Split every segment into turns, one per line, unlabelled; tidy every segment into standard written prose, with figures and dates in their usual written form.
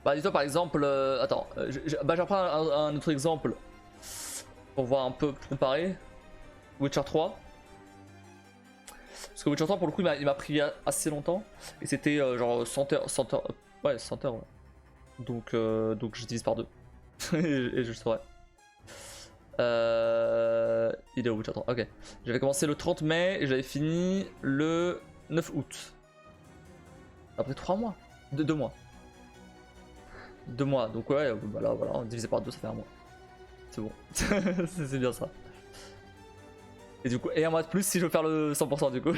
Bah dis-toi par exemple, attends, bah j'en prends un autre exemple pour voir un peu comparer. Witcher 3. Parce que Witcher 3 pour le coup il m'a pris assez longtemps. Et c'était genre 100 heures, 100 heures, ouais 100 heures ouais. Donc je divise par 2. et je saurais. Il est où Witcher 3? Ok. J'avais commencé le 30 mai et j'avais fini le 9 août. Après 3 mois. 2 mois. 2 mois. Donc ouais, bah là voilà, divisé par 2 ça fait un mois. C'est bon. C'est bien ça. Et du coup, et un mois de plus si je veux faire le 100% du coup.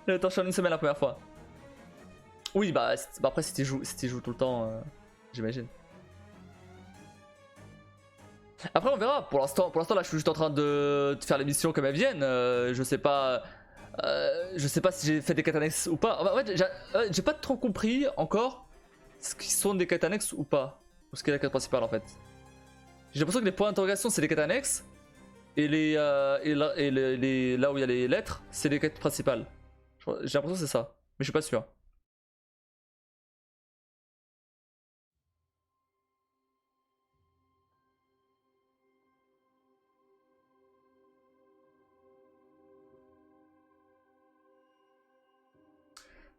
Attends, je suis en une semaine la première fois. Oui, bah après si tu joues tout le temps, j'imagine. Après on verra. Pour l'instant là je suis juste en train de faire les missions comme elles viennent. Je sais pas si j'ai fait des quêtes annexes ou pas. En fait, j'ai pas trop compris encore ce qui sont des quêtes annexes ou pas. Ou ce qu'est la quête principale en fait. J'ai l'impression que les points d'interrogation c'est des quêtes annexes. Et là où il y a les lettres, c'est les quêtes principales. J'ai l'impression que c'est ça. Mais je suis pas sûr.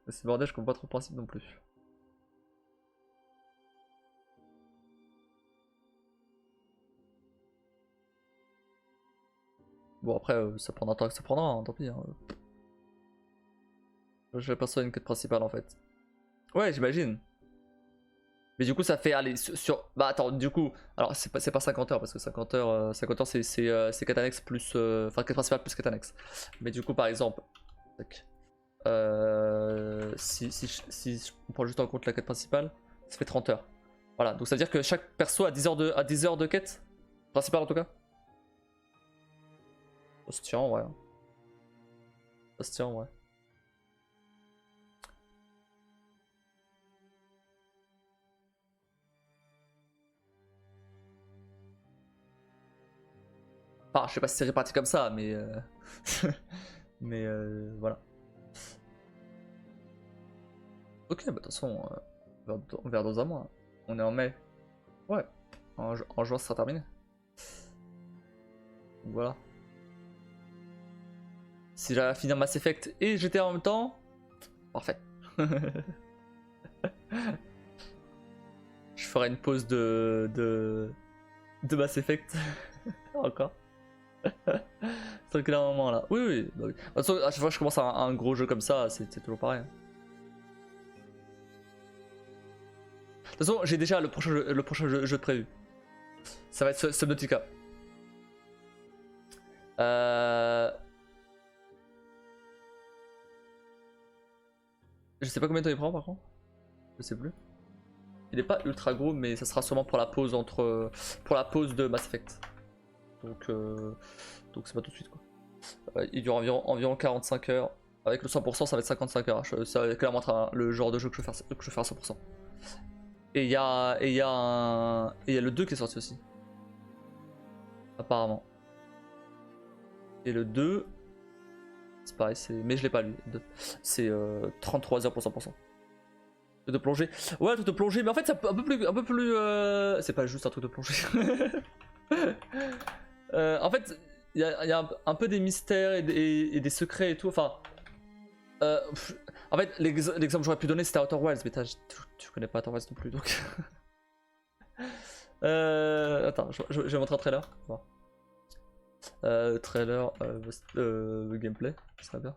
C'est bordel, je comprends pas trop le principe non plus. Bon après ça prendra un temps que ça prendra, hein, tant pis. Hein. Je vais passer à une quête principale en fait. Ouais j'imagine. Mais du coup ça fait aller sur... Bah attends du coup... Alors c'est pas 50 heures parce que 50 heures, 50 heures c'est quête annexe plus... Enfin quête principale plus quête annexe. Mais du coup par exemple... si on prend juste en compte la quête principale, ça fait 30 heures. Voilà, donc ça veut dire que chaque perso a 10 heures de quête principale en tout cas. Ça se tient ouais. Ça se tient ouais. Enfin, je sais pas si c'est réparti comme ça, mais mais voilà. Ok, bah de toute façon, on verra dans un mois. On est en mai. Ouais, en juin ça sera terminé. Donc voilà. Si j'arrive à finir Mass Effect et GTA en même temps, parfait. Je ferai une pause de Mass Effect. Encore. Tranquillement là. Oui, oui. Bah oui. De toute façon, à chaque fois que je commence un gros jeu comme ça, c'est toujours pareil. De toute façon, j'ai déjà le prochain jeu de prévu. Ça va être Subnautica. Je sais pas combien de temps il prend par contre. Je sais plus. Il est pas ultra gros, mais ça sera sûrement pour la pause pour la pause de Mass Effect. Donc c'est pas tout de suite quoi. Il dure environ 45 heures. Avec le 100%, ça va être 55 heures. Ça va clairement être le genre de jeu que je vais faire à 100%. Et il y a le 2 qui est sorti aussi. Apparemment. Et le 2, c'est pareil, mais je l'ai pas lu. C'est 33 heures pour 100%. De plongée. Ouais, un truc de plongée, mais en fait, c'est un peu plus. C'est pas juste un truc de plongée. En fait, il y a un peu des mystères et des secrets et tout. Enfin. En fait, l'exemple que j'aurais pu donner c'était Outer Wilds, mais tu connais pas Outer Wilds non plus donc. Attends, je vais montrer un trailer. Bon. Trailer, gameplay, ça serait bien.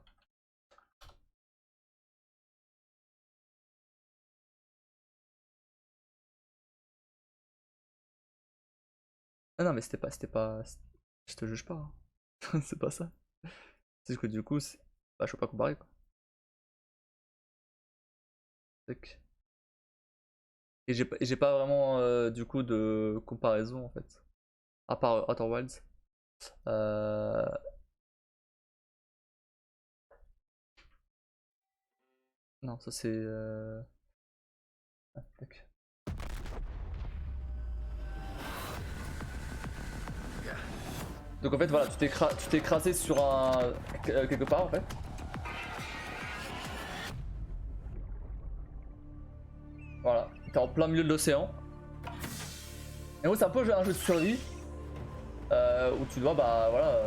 Ah non, mais c'était pas. Je te juge pas. Hein. C'est pas ça. C'est juste que du coup, bah, je peux pas comparer quoi. Tac. Et j'ai pas vraiment du coup de comparaison en fait. À part Outer Wilds. Euh... Non, ça c'est. Ah, tac. Donc en fait voilà, tu t'es écrasé sur quelque part en fait. Voilà, t'es en plein milieu de l'océan. Et gros c'est un peu un jeu de survie. Où tu dois bah voilà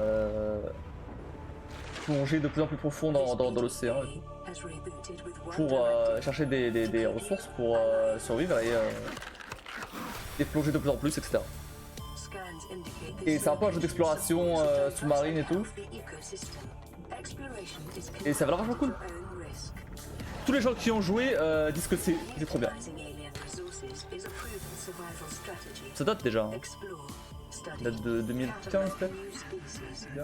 plonger de plus en plus profond dans l'océan et tout. Pour chercher des ressources pour survivre et plonger de plus en plus, etc. Et c'est un peu un jeu d'exploration sous-marine et tout. Et ça va l'air vachement cool. Tous les gens qui ont joué disent que c'est trop bien. Ça date déjà. Hein. Ça date de 2015 peut-être. C'est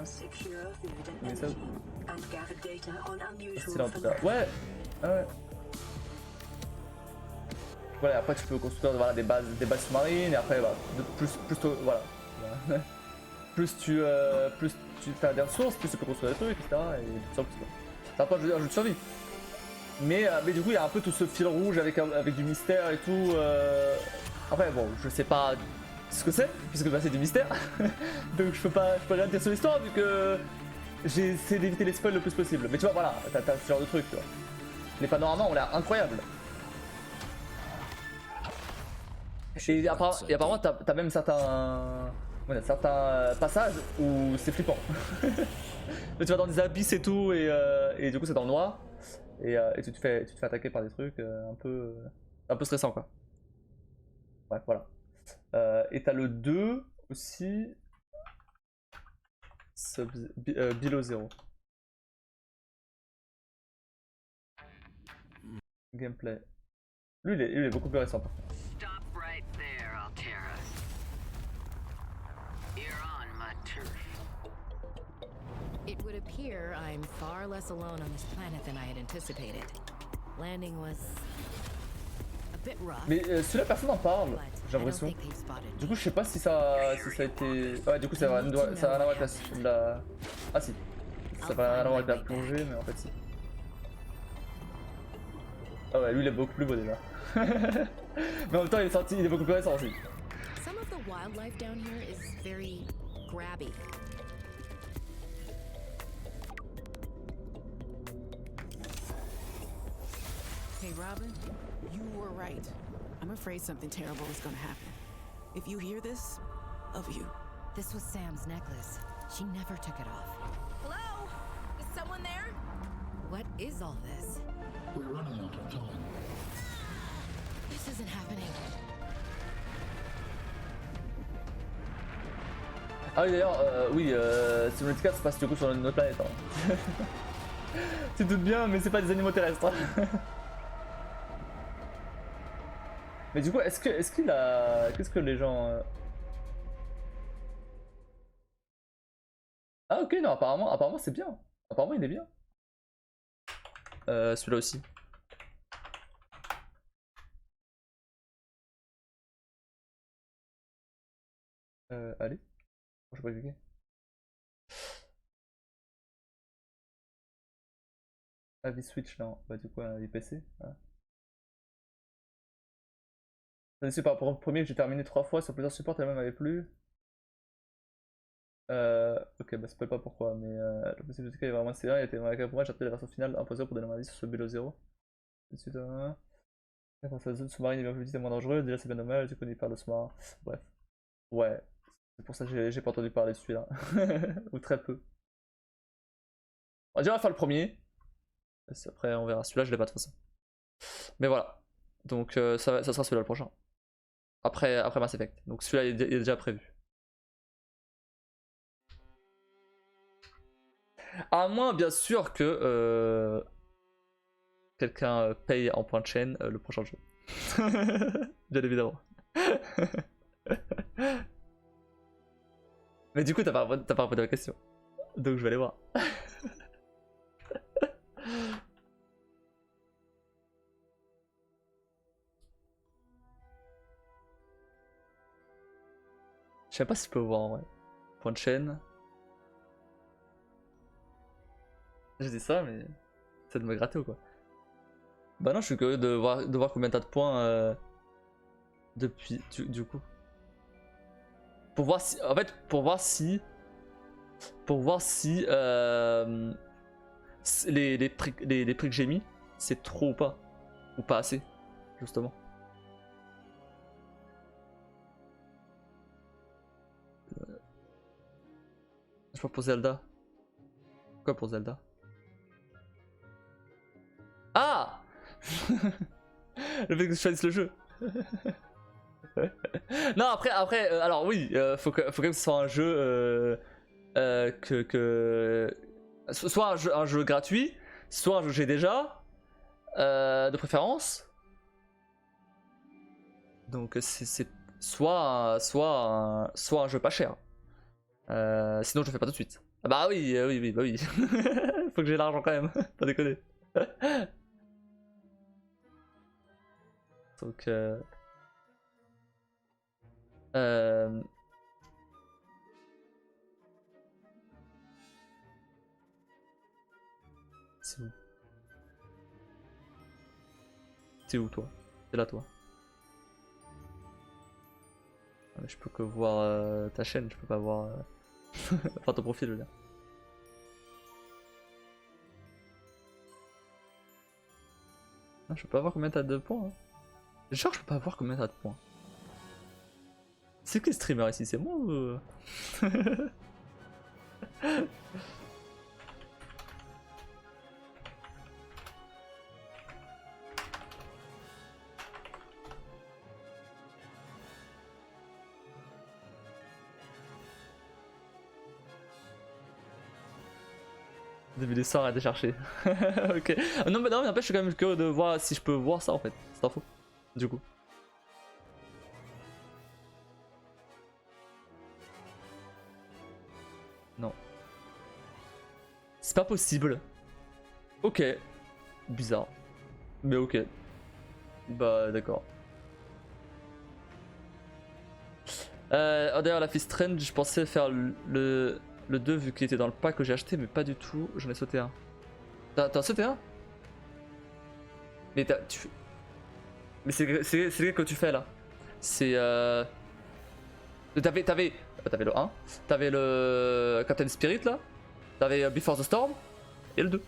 là en tout cas. Ouais. Ouais. Voilà, après tu peux construire voilà, des bases sous-marines et après voilà, voilà. plus tu as des ressources, plus tu peux construire des trucs, etc. Et tout ça. C'est un peu un jeu de survie. Mais du coup il y a un peu tout ce fil rouge avec du mystère et tout. Après bon je sais pas ce que c'est, puisque bah, c'est du mystère. Donc je peux rien dire sur l'histoire vu que j'ai essayé d'éviter les spoils le plus possible. Mais tu vois voilà, t'as ce genre de truc tu vois. Les panoramas ont l'air incroyables. Et apparemment t'as même certains passages où c'est flippant. Tu vas dans des abysses et tout et du coup c'est dans le noir. Et tu te fais attaquer par des trucs un peu stressant quoi. Bref voilà. Et t'as le 2 aussi. Below Zero. Gameplay. Lui il est beaucoup plus récent par contre.
It would appear I'm far less alone on this planet than I had anticipated. Landing was a bit rough.
Mais celui-là personne n'en parle, j'ai l'impression. Du coup je sais pas si ça a été... Ouais du coup ça va rien à voir avec la... Ah si. Ça va rien à voir avec la plongée mais en fait si. Ah ouais lui il est beaucoup plus beau déjà. Mais en même temps il est beaucoup plus récent aussi.
Some of the wildlife down here is very grabby.
Hey, Robin, you were right. I'm afraid something terrible is gonna happen. If you hear this, of you.
This was Sam's necklace. She never took it off.
Hello? Is someone there?
What is all this?
We're running out of time.
This isn't happening.
Ah oui d'ailleurs, oui, Subnautica se passe du coup sur une autre planète. Hein. Tu te doutes bien, mais c'est pas des animaux terrestres. Mais du coup, est-ce qu'il a... Qu'est-ce que les gens... Ah ok, non, apparemment c'est bien. Apparemment il est bien. Celui-là aussi. Allez. Je sais pas cliquer. Ah, V-Switch là, bah du coup, les PC. Voilà. Déçu par rapport au premier que j'ai terminé 3 fois sur plusieurs supports et la même m'avait plu. Ok, bah spoil pas pourquoi, mais le possible de est vraiment sévère, il était vraiment pour moi, j'ai appris la version finale 1.0 pour donner mon avis sur ce Below Zero. Ensuite, quand la zone sous-marine est bien plus petite et moins dangereuse, déjà c'est bien dommage, du coup on y parle de sous-marin. Bref. Ouais, c'est pour ça que j'ai pas entendu parler de celui-là. Ou très peu. On va déjà faire le premier. Après on verra, celui-là je l'ai pas de toute façon. Mais voilà. Donc ça sera celui-là le prochain. Après Mass Effect. Donc celui-là il est déjà prévu. À moins bien sûr que quelqu'un paye en point de chaîne le prochain jeu. Bien évidemment. Mais du coup t'as pas répondu à la question. Donc je vais aller voir. Je sais pas si je peux voir en vrai. Point de chaîne. Je dis ça mais c'est de me gratter ou quoi? Bah non je suis curieux de voir combien t'as de points depuis du coup. Pour voir si. En fait pour voir si les prix que j'ai mis c'est trop ou pas assez justement. pas pour Zelda. Quoi pour Zelda? Ah le fait que je choisisse le jeu. Non, après alors oui, faut quand même que ce soit un jeu soit un jeu gratuit, soit un jeu que j'ai déjà, de préférence. Donc c'est soit un jeu pas cher. Sinon je le fais pas tout de suite. Ah bah oui, bah oui. Faut que j'ai l'argent quand même, pas déconner. Donc c'est où? T'es où toi? T'es là toi? Ah, mais je peux que voir ta chaîne, je peux pas voir enfin ton profil, je veux dire. Ah, je peux pas voir combien t'as de points. Hein. Genre je peux pas voir combien t'as de points. C'est qui le streamer ici? C'est moi ou... Début des sorts à chercher. Ok. Non mais n'empêche, je suis quand même curieux de voir si je peux voir ça en fait. C'est info. Du coup. Non. C'est pas possible. Ok. Bizarre. Mais ok. Bah d'accord. D'ailleurs la fille Strange, je pensais faire le 2 vu qu'il était dans le pack que j'ai acheté, mais pas du tout, j'en ai sauté un. T'as sauté un? Mais mais c'est que tu fais là. C'est T'avais le 1, t'avais le Captain Spirit là, t'avais Before the Storm, et le 2.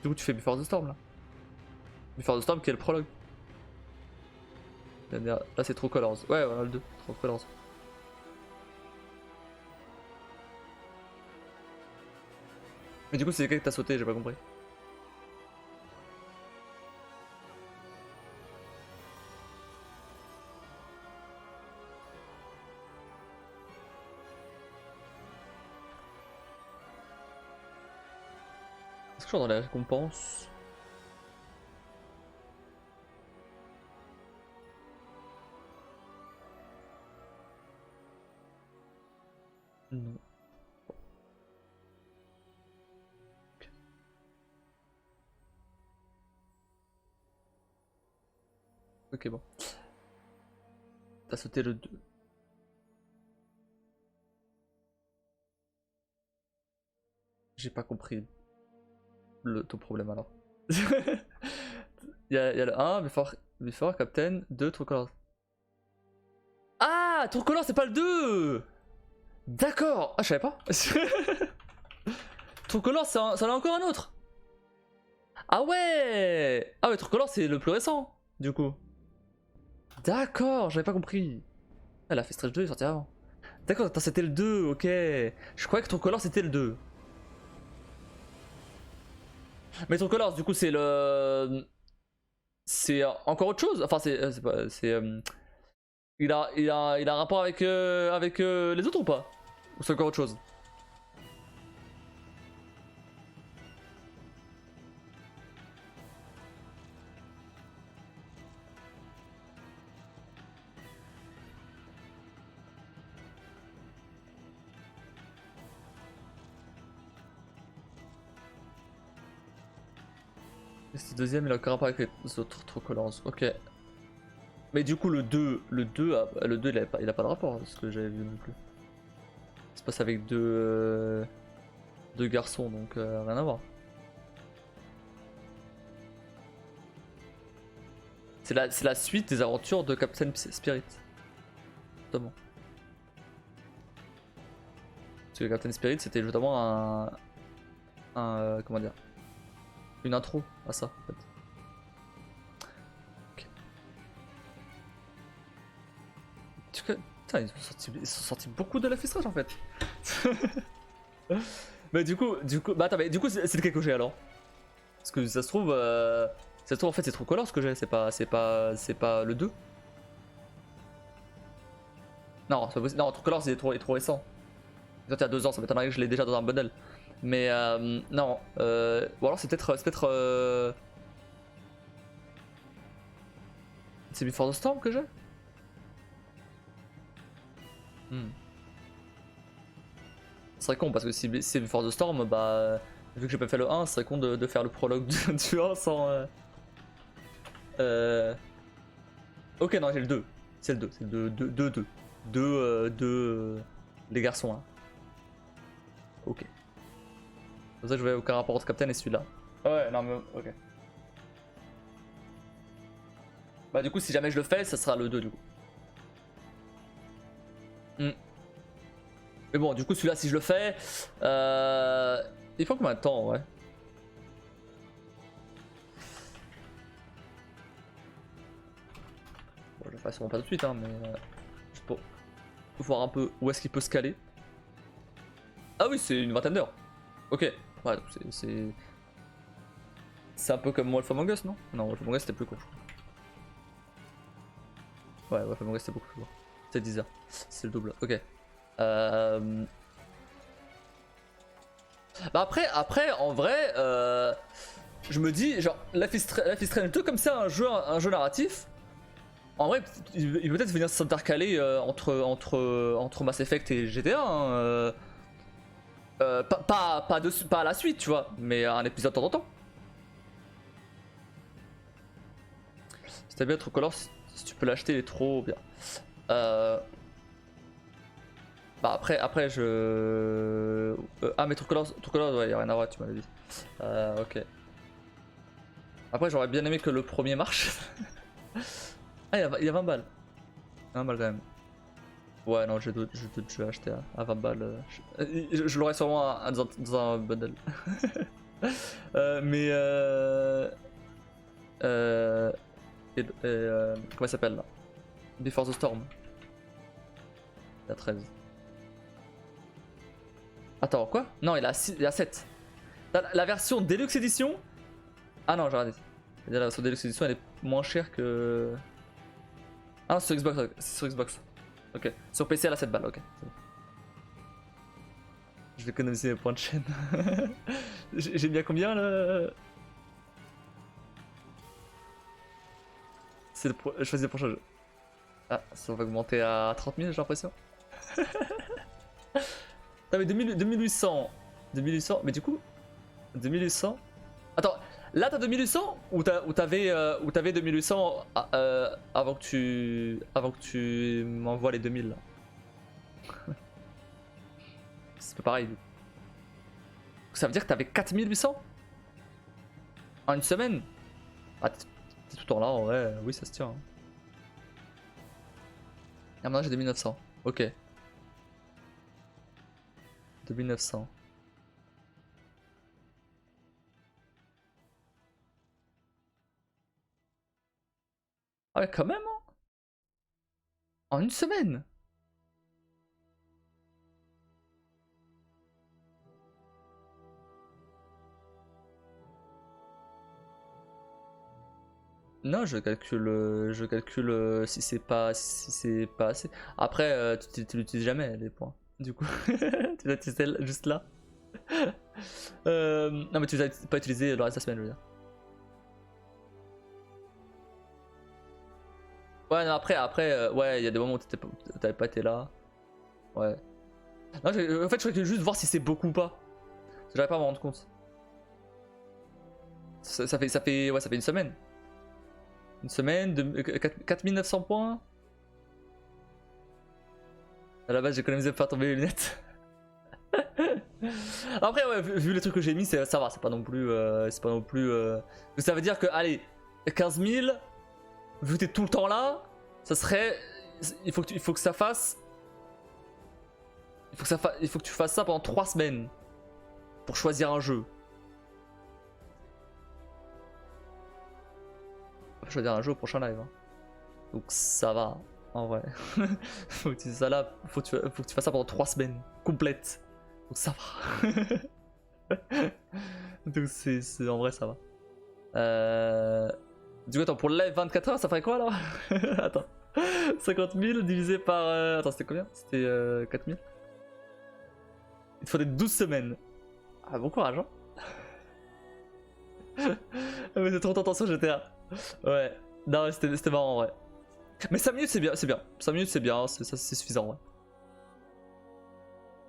Du coup tu fais Before the Storm là. Before the Storm qui est le prologue. Là c'est True Colors. Ouais voilà le 2, True Colors. Mais du coup c'est lequel que t'as sauté, j'ai pas compris. Est-ce que je suis dans les récompenses? Non. Ok bon. T'as sauté le 2. J'ai pas compris ton problème alors. Il y a le 1, Before Captain, 2, True Colors. Ah, True Colors c'est pas le 2. D'accord. Ah je savais pas. True Colors ça en a encore un autre. Ah ouais. Ah ouais, True Colors c'est le plus récent du coup. D'accord, j'avais pas compris. Ah, la Stretch 2 est sortie avant. D'accord, c'était le 2, ok. Je croyais que True Colors c'était le 2. Mais True Colors du coup c'est le... C'est encore autre chose. Enfin c'est pas... Il a un rapport avec, les autres ou pas? Ou c'est encore autre chose? Ce deuxième il a encore rapport avec les autres True Colors, ok. Mais du coup le 2 il a pas de rapport à ce que j'avais vu non plus. Il se passe avec deux garçons donc rien à voir. C'est la suite des aventures de Captain Spirit. Justement. Parce que Captain Spirit c'était justement comment dire, une intro à ça en fait. Putain, ils sont sortis beaucoup de la Life is Strange en fait. Mais du coup, bah attends, mais du coup, c'est lequel que j'ai alors? Parce que ça se trouve en fait c'est True Colors que j'ai, c'est pas le 2. Non, c'est pas possible. Non, True Colors il est trop récent. Toi t'as 2 ans, ça m'étonnerait que je l'ai déjà dans un bundle. Mais non, ou alors c'est peut-être c'est Before the Storm que j'ai. Ce serait con parce que si c'est Before the Storm, bah vu que j'ai pas fait le 1, ce serait con de faire le prologue du 1 sans. Ok, non, j'ai le 2. C'est le 2, c'est le 2. 2 les garçons. Hein. Ok. C'est pour ça que je voyais aucun rapport entre Captain et celui-là. Ouais, non, mais ok. Bah, du coup, si jamais je le fais, ça sera le 2 du coup. Mais bon, du coup, celui-là, si je le fais, il faut combien de temps, ouais? Bon, je le ferai sûrement pas tout de suite, hein, mais juste pour voir un peu où est-ce qu'il peut se caler. Ah oui, c'est une vingtaine d'heures. Ok, ouais, donc c'est un peu comme Wolf Among Us, non? Non, Wolf Among Us c'était plus court. Ouais, Wolf Among Us c'était beaucoup plus court. C'est 10 heures, c'est le double, ok. Bah après, en vrai, je me dis, genre, Life is Strange 2, comme c'est un jeu narratif, en vrai, il peut peut-être venir s'intercaler entre Mass Effect et GTA, hein, pas à la suite, tu vois, mais un épisode de temps en temps. Si t'as bien True Colors, si tu peux l'acheter, il est trop bien. Bah après je... ah mais True Colors, ouais, y'a rien à voir, tu m'avais dit. Ok. Après j'aurais bien aimé que le premier marche. Ah il y a 20 balles. 20 balles quand même. Ouais non, je vais acheter à 20 balles. Je l'aurais sûrement dans un bundle. Mais comment il s'appelle là? Before the Storm. Il y a 13. Attends, quoi? Non, il a 7. La version Deluxe Edition. Ah non, j'ai raté. La version Deluxe Edition elle est moins chère que. Ah non, c'est sur Xbox. C'est sur Xbox. Ok. Sur PC elle a 7 balles, ok. Je vais économiser mes points de chaîne. J'ai mis à combien là? C'est je choisis le prochain jeu. Ah, ça va augmenter à 30 000 j'ai l'impression. Non mais 2800, mais du coup 2800. Attends, là t'as 2800 ou t'avais 2800 avant que tu m'envoies les 2000 là. C'est pas pareil. Ça veut dire que t'avais 4800 en une semaine. Ah t'es tout le temps là, ouais, oui ça se tient. Ah maintenant j'ai 2900, ok. 2900. Ah ouais quand même hein. En une semaine. Non, je calcule si c'est pas assez. Après, tu l'utilises jamais les points. Du coup, tu vas utiliser juste là. Non, mais tu vas pas utiliser le reste de la semaine, je veux dire. Ouais, non, après, ouais, il y a des moments où t'avais pas été là. Ouais. Non, en fait, je voulais juste voir si c'est beaucoup ou pas. J'arrive pas à me rendre compte. Ça fait une semaine. Une semaine, 4900 points. À la base, j'ai économisé pour faire tomber les lunettes. Après, ouais, vu les trucs que j'ai mis, ça va, c'est pas non plus. Ça veut dire que, allez, 15 000, vu que t'es tout le temps là, ça serait. Il faut que ça fasse. Il faut que tu fasses ça pendant 3 semaines pour choisir un jeu. On va choisir un jeu au prochain live. Hein. Donc ça va. En vrai. Faut que tu fasses ça là, faut que tu fasses ça pendant 3 semaines complètes. Donc ça va. Donc c'est en vrai ça va. Du coup attends, pour le live 24 heures ça ferait quoi alors? Attends. 50 000 divisé par... Attends c'était combien? C'était 4 000. Il te faudrait 12 semaines. Ah bon courage hein. Ah, mais c'est trop tentant sur GTA. Ouais. Non mais c'était marrant en vrai. Mais 5 minutes c'est bien, c'est bien. 5 minutes c'est bien, c'est suffisant en vrai.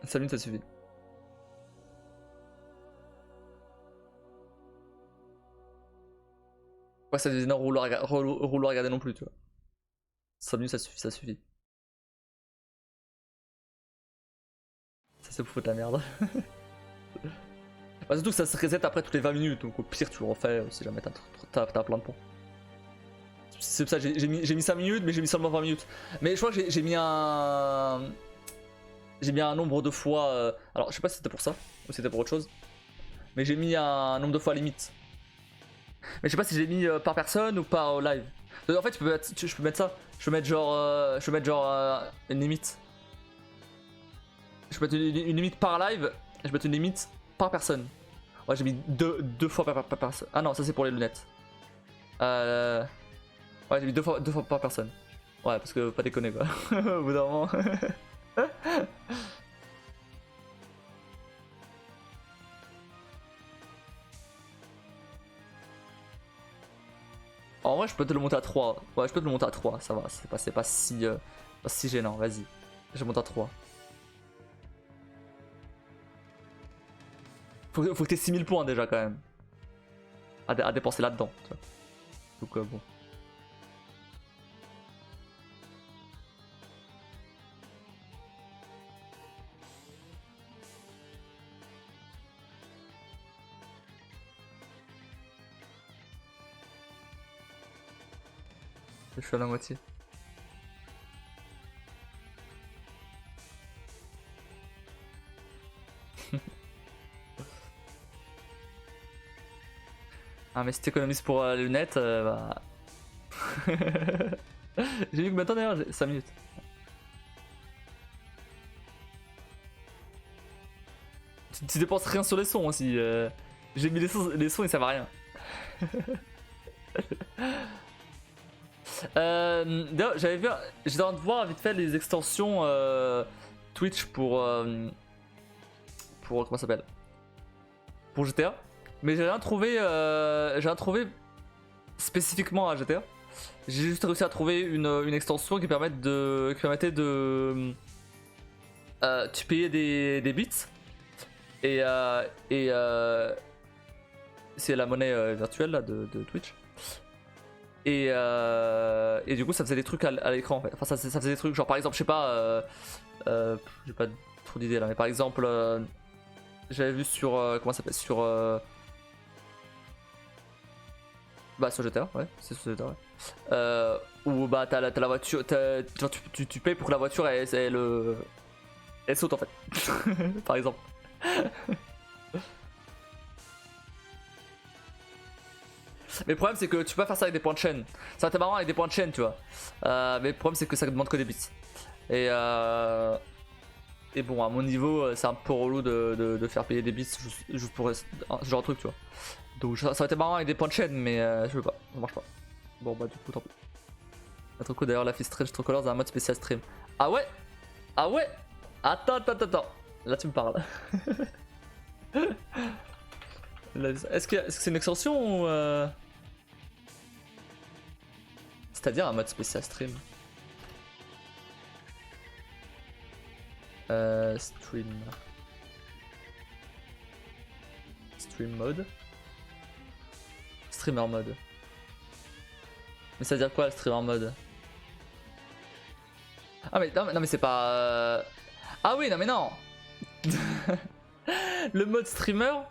5 minutes ça suffit. Ouais ça devient rouleau à regarder non plus tu vois. 5 minutes ça suffit. Ça c'est pour foutre la merde. Bah, surtout que ça se reset après toutes les 20 minutes, donc au pire tu le refais si jamais t'as plein de points. C'est pour ça j'ai mis 5 minutes, mais j'ai mis seulement 20 minutes. Mais je crois que j'ai mis un... J'ai mis un nombre de fois... Alors je sais pas si c'était pour ça, ou si c'était pour autre chose. Mais j'ai mis un nombre de fois limite. Mais je sais pas si j'ai mis par personne ou par live. En fait je peux mettre ça. Je peux mettre genre une limite. Je peux mettre une limite par live, et je peux mettre une limite par personne. Ouais, j'ai mis deux fois par personne. Ah non, ça c'est pour les lunettes. Ouais, j'ai mis deux fois par personne. Ouais, parce que pas déconner quoi. Au bout d'un moment. En vrai, je peux te le monter à 3. Ouais, je peux te le monter à 3, ça va. C'est pas si gênant, vas-y. Je monte à 3. Faut que t'aies 6000 points déjà quand même. À dépenser là-dedans. Donc bon. Je suis à la moitié. Ah mais si t'économises pour les lunettes, bah... J'ai vu que maintenant d'ailleurs, j'ai 5 minutes. Tu dépenses rien sur les sons aussi. J'ai mis les sons ils servent à rien. D'ailleurs j'avais vu, j'étais en train de voir vite fait les extensions Twitch pour comment ça s'appelle, pour GTA. Mais j'ai rien trouvé spécifiquement à GTA. J'ai juste réussi à trouver une extension qui permettait de tu payais des bits et c'est la monnaie virtuelle là, de Twitch. Et du coup ça faisait des trucs à l'écran en fait. Enfin ça faisait des trucs genre par exemple je sais pas j'ai pas trop d'idées là mais par exemple j'avais vu sur comment ça s'appelle sur bah sur GTA ouais c'est sur GTA ouais. Où bah t'as la voiture genre, tu payes pour que la voiture elle saute en fait. Par exemple. Mais le problème c'est que tu peux pas faire ça avec des points de chaîne. Ça va être marrant avec des points de chaîne tu vois. Mais le problème c'est que ça demande que des bits. Et bon à mon niveau c'est un peu relou de faire payer des bits juste pour ce genre de truc tu vois. Donc ça va être marrant avec des points de chaîne mais je veux pas, ça marche pas. Bon bah du coup tant pis. Trop cool d'ailleurs la fille Strange True Colors a un mode spécial stream. Ah ouais. Ah ouais. Attends. Là tu me parles. Est-ce que c'est une extension ou c'est-à-dire un mode spécial stream? Stream mode. Streamer mode. Mais ça veut dire quoi le streamer mode? Ah mais non mais c'est pas... Ah oui non mais non. Le mode streamer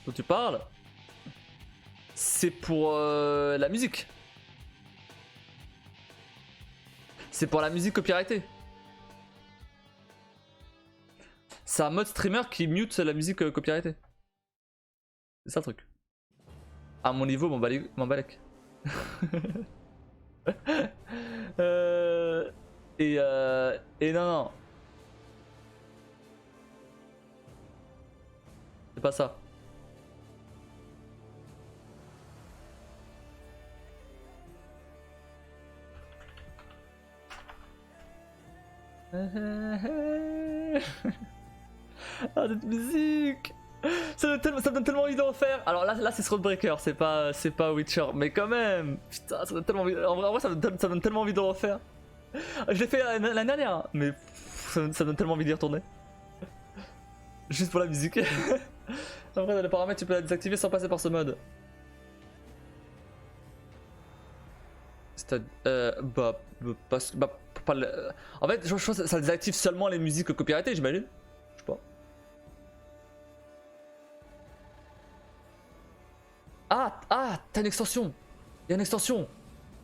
dont tu parles, c'est pour la musique. C'est pour la musique copyrightée. C'est un mode streamer qui mute la musique copyrightée. C'est ça le truc. À mon niveau, m'en balèque. Et non. C'est pas ça. Ah, cette musique! Ça me donne tellement envie de refaire. Alors là c'est Thronebreaker, c'est pas Witcher, mais quand même. Putain, ça donne tellement envie. En vrai, ça me donne tellement envie de refaire. Je l'ai fait l'année dernière, hein, mais ça me donne tellement envie d'y retourner. Juste pour la musique. Après, dans les paramètres, tu peux la désactiver sans passer par ce mode. Bah, pas le... En fait, je pense que ça désactive seulement les musiques copyrightées, j'imagine. Je sais pas. Ah, t'as une extension. Il y a une extension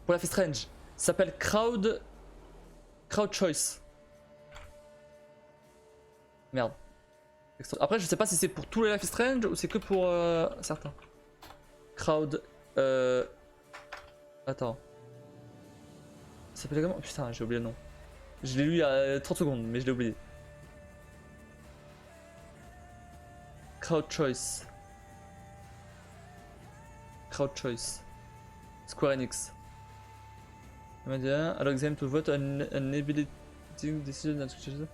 pour Life is Strange. Ça s'appelle Crowd Choice. Merde. Après, je sais pas si c'est pour tous les Life is Strange ou c'est que pour certains. Crowd. Attends. Ça s'appelle comment? Putain, j'ai oublié le nom. Je l'ai lu il y a 30 secondes, mais je l'ai oublié. Crowd Choice. Crowd Choice. Square Enix. Allow them to vote on enabling decisions and switches.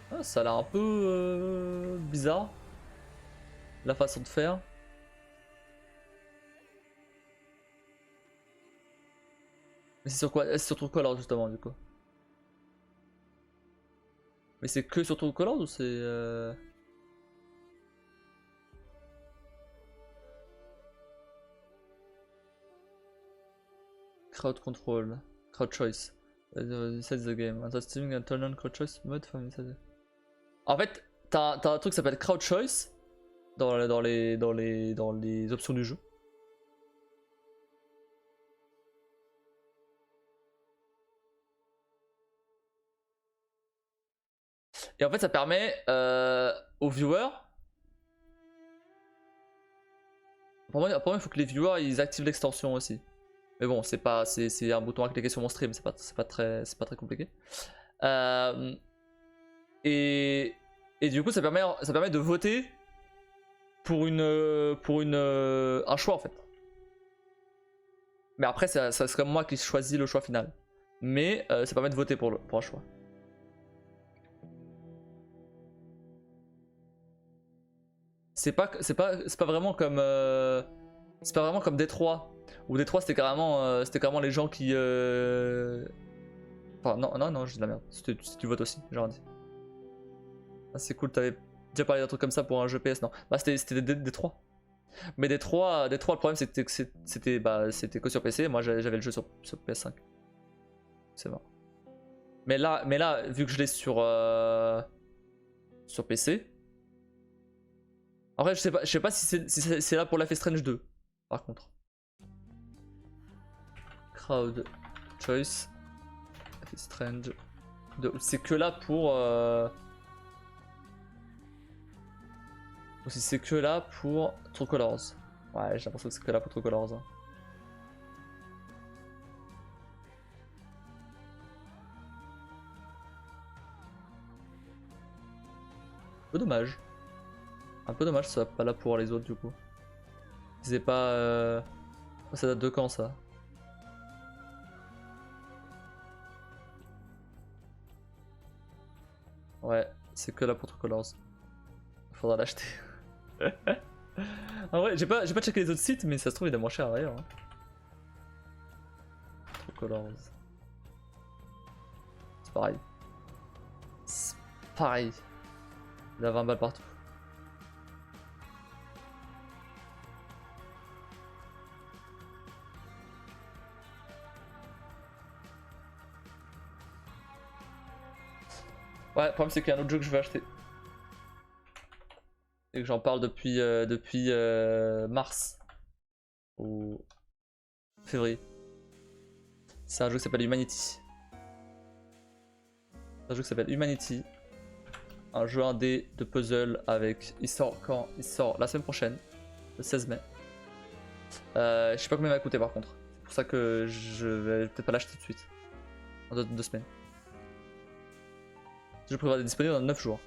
Ah, ça a l'air un peu bizarre. La façon de faire. Mais c'est sur quoi? C'est sur True Colors justement du coup. Mais c'est que sur True Colors ou c'est Crowd Control, Crowd Choice. Set the game. Streaming and turn on Crowd Choice mode family. En fait, t'as un truc qui s'appelle Crowd Choice dans les options du jeu. Et en fait, ça permet aux viewers. Pour moi, il faut que les viewers ils activent l'extension aussi. Mais bon, c'est un bouton à cliquer sur mon stream, c'est pas très compliqué. Et du coup, ça permet de voter pour un choix en fait. Mais après, ça serait moi qui choisis le choix final. Mais ça permet de voter pour un choix. C'est pas vraiment comme c'est pas vraiment comme Détroit où Détroit c'était carrément les gens qui enfin non je dis de la merde, tu votes aussi, genre dit. Ah, c'est cool, t'avais déjà parlé d'un truc comme ça pour un jeu PS, non? Bah c'était Détroit. Mais Détroit, le problème c'était que c'était que sur PC, moi j'avais le jeu sur PS5. C'est marrant. Mais là vu que je l'ai sur PC. En vrai, je sais pas si c'est là pour Life is Strange 2, par contre. Crowd Choice. Life is Strange 2. C'est que là pour... Ou si c'est que là pour True Colors. Ouais, j'ai l'impression que c'est que là pour True Colors. Hein. Un peu dommage. Un peu dommage que ça soit pas là pour les autres du coup. C'est pas... Ça date de quand ça? Ouais, c'est que là pour True Colors. Faudra l'acheter. En vrai, j'ai pas checké les autres sites, mais ça se trouve il est moins cher ailleurs. Hein. True Colors. C'est pareil. C'est pareil. Il a 20 balles partout. Ouais, le problème c'est qu'il y a un autre jeu que je veux acheter. Et que j'en parle depuis mars. Ou février. C'est un jeu qui s'appelle Humanity. C'est un jeu qui s'appelle Humanity. un jeu indé de puzzle avec. Il sort quand? Il sort la semaine prochaine, le 16 mai. Je sais pas combien il va coûter par contre. C'est pour ça que je vais peut-être pas l'acheter tout de suite. En 2 semaines. Le jeu prévoit d'être disponible dans 9 jours.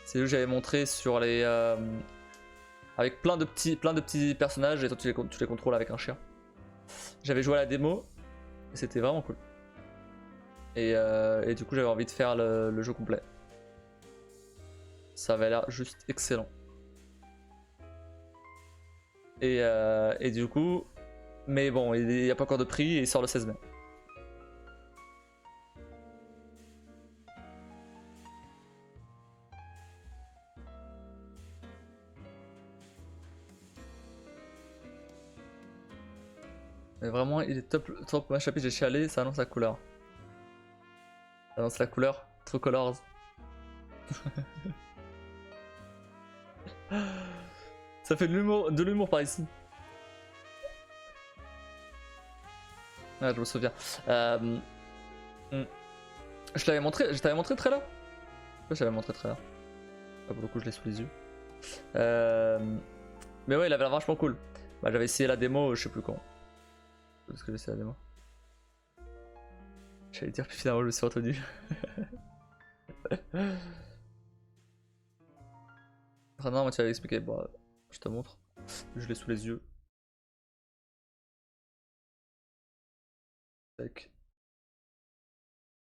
C'est le jeu que j'avais montré sur les. Avec plein de petits personnages et toi tu les contrôles avec un chien. J'avais joué à la démo et c'était vraiment cool. Et du coup j'avais envie de faire le jeu complet. Ça avait l'air juste excellent. Et du coup, mais bon, il n'y a pas encore de prix et il sort le 16 mai. Mais vraiment, il est top. Top premier chapitre, j'ai chialé, ça annonce la couleur. Ça annonce la couleur. True Colors. Ça fait de l'humour par ici. Ouais, je me souviens. Je t'avais montré le trailer. Ouais, je t'avais montré le trailer. Ah, pour le coup, je l'ai sous les yeux. Mais ouais, il avait l'air vachement cool. Bah, j'avais essayé la démo, je sais plus quand. Parce que j'ai essayé la démo. J'allais dire, puis finalement, je me suis retenu. Non, mais tu avais expliqué. Bon, je te montre. Je l'ai sous les yeux. Tac. Tu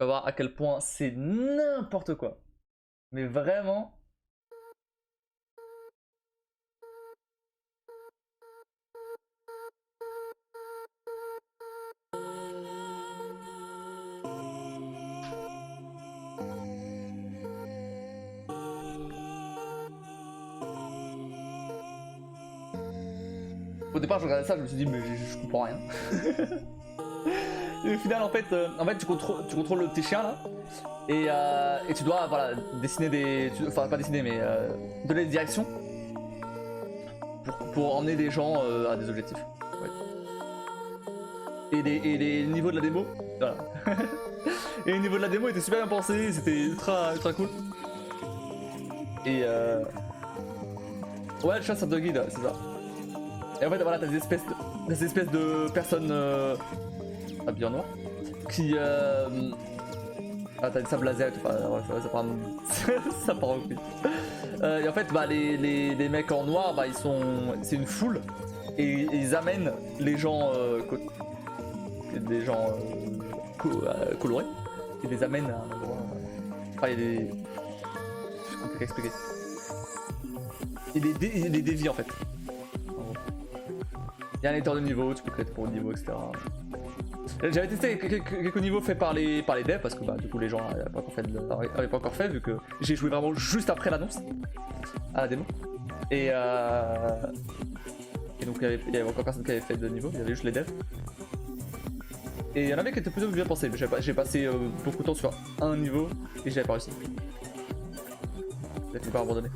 vas voir à quel point c'est n'importe quoi. Mais vraiment. Au départ, je regardais ça, je me suis dit, mais je comprends rien. Et au final, en fait tu contrôles tes chiens là. Et tu dois voilà, dessiner des. Enfin, pas dessiner, mais donner des directions pour emmener des gens à des objectifs. Ouais. Et les niveaux de la démo, voilà. Et les niveaux de la démo étaient super bien pensés, c'était ultra cool. Et ouais, le chat, ça te guide, c'est ça. Et en fait, voilà, t'as des espèces de personnes habillées en noir qui. Ah, t'as des sables laser, ça part ça part en couille. Et en fait, bah, les mecs en noir, bah, c'est une foule et ils amènent les gens, colorés. Ils les amènent à un endroit. Enfin, il y a des. C'est compliqué à expliquer. Il les dévie en fait. Il y a un éditeur de niveau, tu peux créer pour le niveau, etc. J'avais testé quelques niveaux faits par les devs parce que bah, du coup les gens n'avaient pas encore fait vu que j'ai joué vraiment juste après l'annonce à la démo. Et donc il y avait encore personne qui avait fait de niveau, il y avait juste les devs. Et il y en avait qui étaient plutôt bien pensés, mais j'ai passé beaucoup de temps sur un niveau et j'avais pas réussi. J'ai fini par abandonner.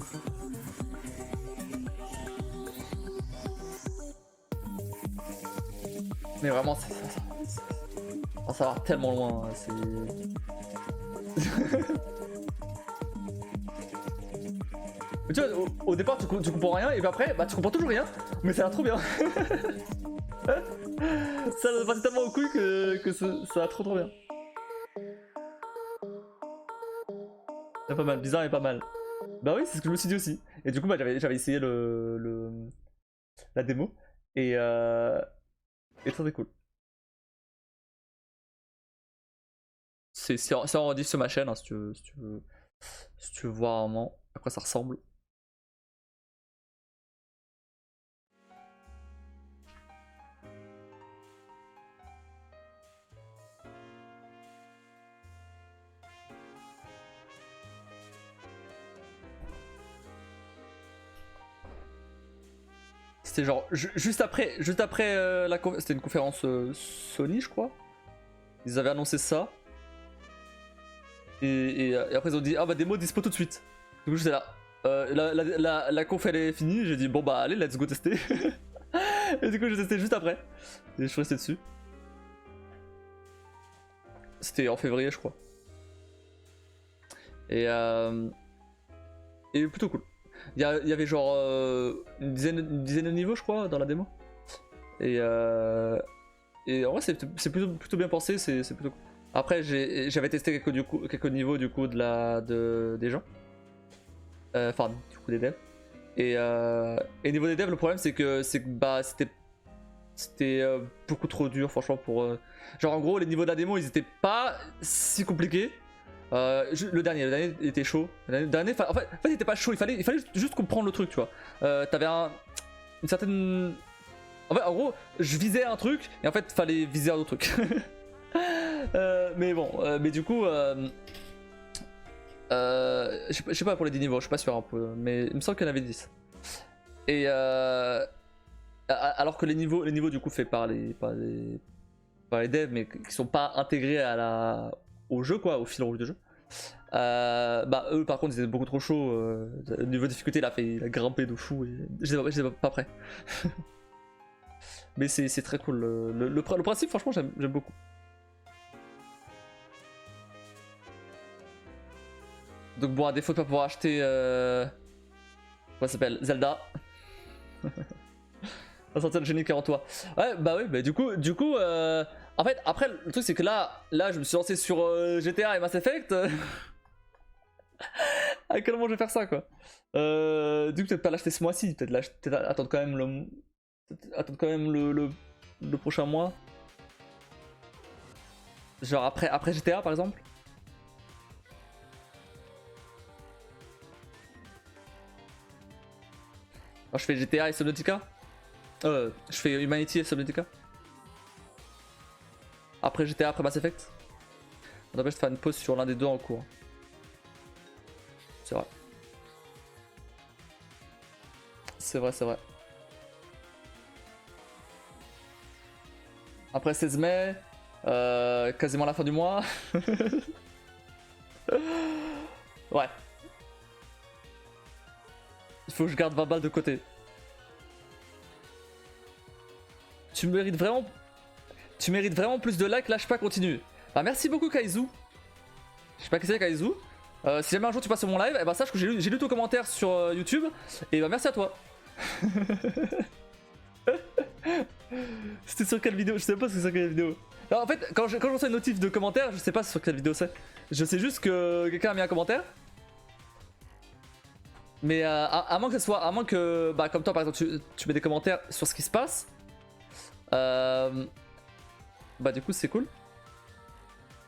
Mais vraiment, ça va tellement loin, c'est. Mais tu vois, au départ, tu comprends rien, et puis après, bah tu comprends toujours rien, mais ça a l'air trop bien. Ça va tellement aux couilles que ça va trop bien. C'est pas mal, bizarre mais pas mal. Bah oui, c'est ce que je me suis dit aussi. Et du coup, bah j'avais essayé la démo, et ça c'est cool. C'est en rediff sur ma chaîne hein, si tu veux voir vraiment à quoi ça ressemble. C'était genre juste après c'était une conférence Sony je crois. Ils avaient annoncé ça. Et après ils ont dit ah bah démo dispo tout de suite. Du coup j'étais là. La conf elle est finie, j'ai dit bon bah allez let's go tester. Et du coup j'ai testé juste après. Et je suis resté dessus. C'était en février je crois. Et plutôt cool. Il y avait genre une dizaine de niveaux, je crois, dans la démo. Et en vrai, c'est plutôt bien pensé, c'est plutôt cool. Après, j'avais testé quelques niveaux du coup des gens. Enfin, du coup, des devs. Et niveau des devs, le problème, c'est que bah, c'était beaucoup trop dur, franchement, pour. Genre, en gros, les niveaux de la démo, ils étaient pas si compliqués. Le dernier était chaud. Le dernier, en fait, il était pas chaud, il fallait juste comprendre le truc, tu vois. T'avais une certaine. En gros, je visais un truc, et en fait, fallait viser un autre truc. Mais bon, mais du coup. Je sais pas pour les 10 niveaux, je suis pas sûr un peu, mais il me semble qu'il y en avait 10. Et alors que les niveaux du coup faits par les devs, mais qui sont pas intégrés au jeu, quoi, au fil rouge du jeu. Bah eux par contre ils étaient beaucoup trop chauds. Le niveau de difficulté il a grimpé de fou et j'étais pas prêt. Mais c'est très cool. Le principe franchement j'aime beaucoup. Donc bon, à défaut de pas pouvoir acheter comment ça s'appelle, Zelda. La sortie de génie qui est en toi. Ouais, bah oui, bah du coup en fait après le truc c'est que là je me suis lancé sur GTA et Mass Effect. À quel moment je vais faire ça, quoi. Du coup peut-être pas l'acheter ce mois-ci, peut-être attendre quand même le prochain mois. Genre après GTA par exemple. Alors, je fais GTA et Subnautica. Je fais Humanity et Subnautica. Après GTA, après Mass Effect. On devrait faire une pause sur l'un des deux en cours. C'est vrai. C'est vrai. Après 16 mai, quasiment la fin du mois. Ouais. Il faut que je garde 20 balles de côté. Tu mérites vraiment plus de likes, lâche pas, continue. Bah merci beaucoup Kaizu. Je sais pas qui c'est Kaizu. Si jamais un jour tu passes sur mon live, eh bah sache que j'ai lu ton commentaire sur YouTube. Et bah merci à toi. C'était sur quelle vidéo? Je sais pas sur quelle vidéo. Alors, en fait quand je reçois une notif de commentaire, je sais pas sur quelle vidéo c'est. Je sais juste que quelqu'un a mis un commentaire. Mais à moins que bah comme toi par exemple tu mets des commentaires sur ce qui se passe. Bah du coup c'est cool.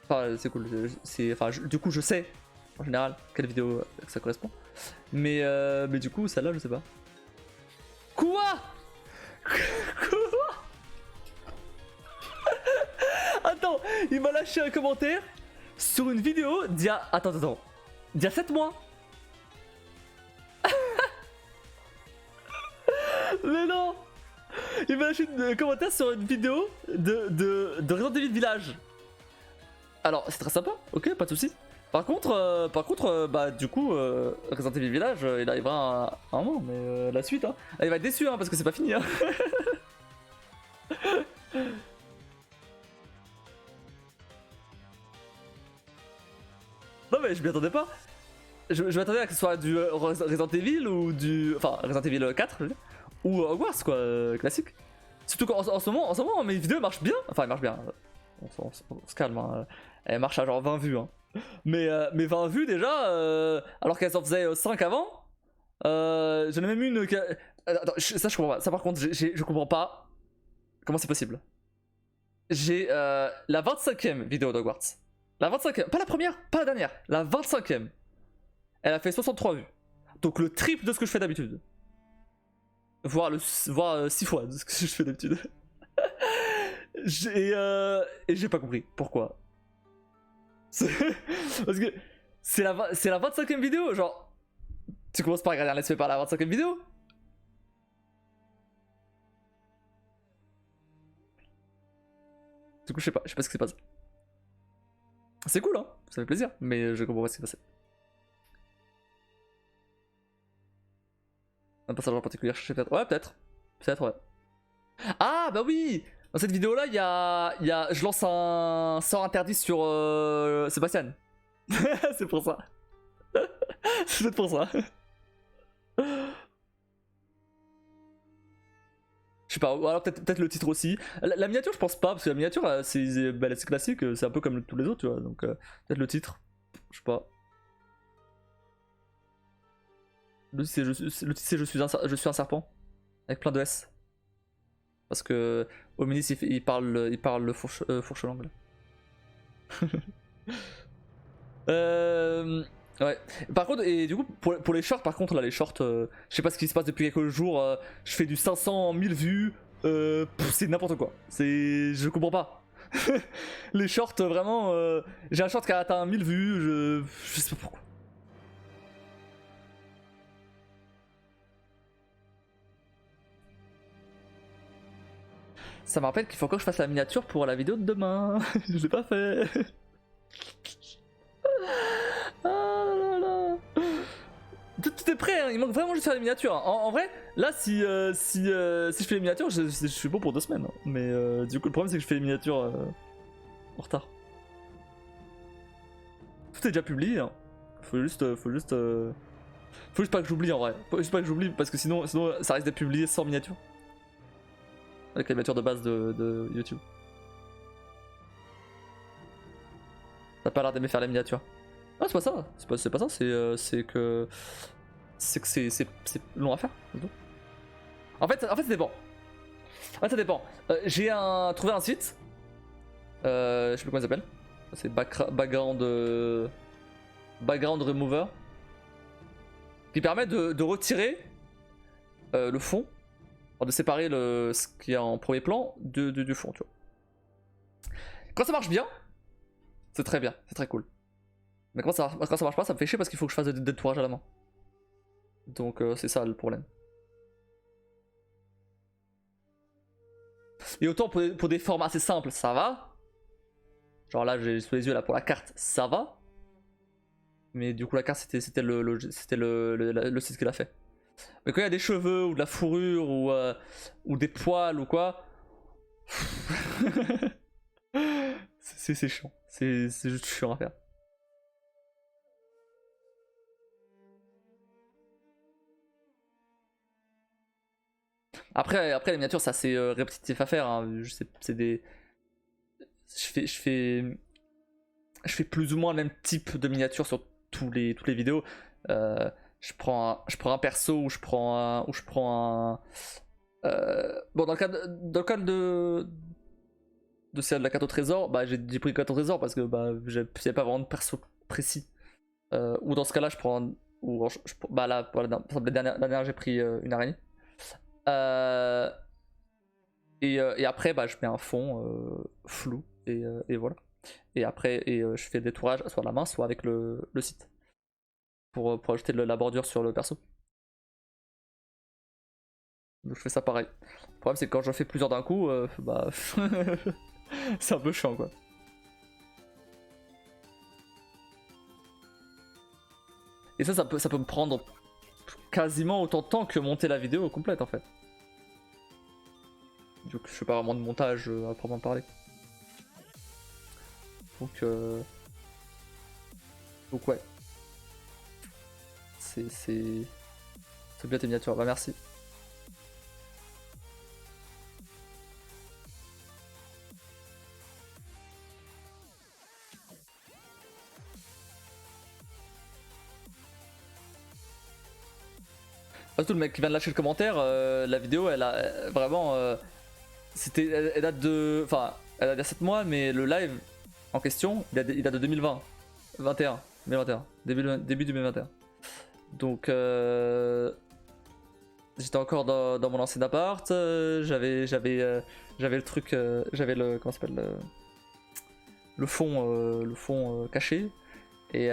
Enfin c'est cool. Du coup je sais en général quelle vidéo ça correspond. Mais du coup celle-là je sais pas. Quoi? Attends, il m'a lâché un commentaire sur une vidéo d'il y a. Attends. D'il y a 7 mois. Mais non! Il m'a lâché un commentaire sur une vidéo de Resident Evil Village. Alors, c'est très sympa, ok, pas de soucis. Par contre, bah du coup, Resident Evil Village, il arrivera à un moment, mais la suite, hein. Il va être déçu, hein, parce que c'est pas fini, hein. Non mais je m'y attendais pas. Je m'attendais à que ce soit du Resident Evil ou du... Enfin, Resident Evil 4, je veux dire. Ou Hogwarts, quoi, classique. Surtout qu'en ce moment, mes vidéos marchent bien. Enfin, elles marchent bien. On se calme, hein. Elles marchent à genre 20 vues, hein. Mais 20 vues déjà, alors qu'elles en faisaient 5 avant. J'en ai même une qui... Attends, ça je comprends pas. Ça par contre, je comprends pas comment c'est possible. J'ai la 25ème vidéo d'Hogwarts. La 25ème, pas la première, pas la dernière. La 25ème. Elle a fait 63 vues. Donc le triple de ce que je fais d'habitude. Voire 6 fois de ce que je fais d'habitude. Et j'ai pas compris pourquoi. Parce que c'est la 25ème vidéo, genre. Tu commences par regarder un let's play par la 25ème vidéo. Du coup, je sais pas ce qui s'est passé. C'est cool, hein, ça fait plaisir, mais je comprends pas ce qui s'est passé. Un passage en particulier cherché peut-être. Ouais, peut-être, ouais. Ah, bah oui! Dans cette vidéo-là, il y a... Je lance un sort interdit sur Sébastien. C'est pour ça. C'est peut-être pour ça. Je sais pas, ou alors peut-être le titre aussi. La miniature, je pense pas, parce que la miniature, c'est classique, c'est un peu comme tous les autres, tu vois. Donc peut-être le titre, je sais pas. Le titre, c'est je suis un serpent, avec plein de S. Parce que Hominis, il parle le fourche-langue. Ouais. Par contre, et du coup, pour les shorts, par contre, là, les shorts, je sais pas ce qui se passe depuis quelques jours. Je fais du 500, 1000 vues. C'est n'importe quoi. Je comprends pas. Les shorts, vraiment. J'ai un short qui a atteint 1000 vues. Je sais pas pourquoi. Ça me rappelle qu'il faut encore que je fasse la miniature pour la vidéo de demain. Je l'ai pas fait. Ah là là. Tout est prêt, hein. Il manque vraiment juste faire les miniatures. En vrai, là, si je fais les miniatures, je suis bon pour 2 semaines. Hein. Mais du coup, le problème, c'est que je fais les miniatures en retard. Tout est déjà publié. Hein. Faut juste pas que j'oublie en vrai. Faut juste pas que j'oublie parce que sinon ça risque d'être publié sans miniature. Avec la miniature de base de YouTube. T'as pas l'air d'aimer faire les miniatures. Ah, c'est pas ça. C'est pas ça. C'est que c'est long à faire. En fait, ça dépend. En fait, ça dépend. J'ai trouvé un site. Je sais plus comment il s'appelle. C'est background remover. Qui permet de retirer le fond. De séparer ce qu'il y a en premier plan du fond, tu vois. Quand ça marche bien, c'est très bien, c'est très cool. Mais quand ça marche pas, ça me fait chier parce qu'il faut que je fasse des détourages à la main. Donc c'est ça le problème. Et autant pour des formes assez simples, ça va. Genre là, j'ai sous les yeux là pour la carte, ça va. Mais du coup la carte c'était le site qui l'a fait. Mais quand il y a des cheveux ou de la fourrure ou des poils ou quoi, c'est chiant. C'est juste chiant à faire. Après les miniatures, c'est assez répétitif à faire. Hein. C'est des. Je fais plus ou moins le même type de miniature sur toutes les vidéos. Je prends un perso ou je prends un. Bon, dans le cas de celle de la carte au trésor, bah j'ai pris la carte au trésor parce que bah j'avais pas vraiment de perso précis. Ou dans ce cas-là, je prends. Bah là, pour la dernière, j'ai pris une araignée. Et après, bah, je mets un fond flou et voilà. Et après, je fais des tourages soit à la main, soit avec le site pour ajouter la bordure sur le perso. Donc je fais ça pareil. Le problème, c'est que quand j'en fais plusieurs d'un coup, bah c'est un peu chiant quoi. Et ça peut me prendre quasiment autant de temps que monter la vidéo complète en fait. Donc je fais pas vraiment de montage à proprement parler. Donc ouais. C'est bien tes miniatures, bah merci. Surtout le mec qui vient de lâcher le commentaire, la vidéo elle a vraiment elle date de. Enfin, elle a 7 mois, mais le live en question, il date de 2020. 2021. Début 2021. Donc, j'étais encore dans mon ancien appart. J'avais le truc. J'avais le. Comment ça s'appelle le fond caché. Et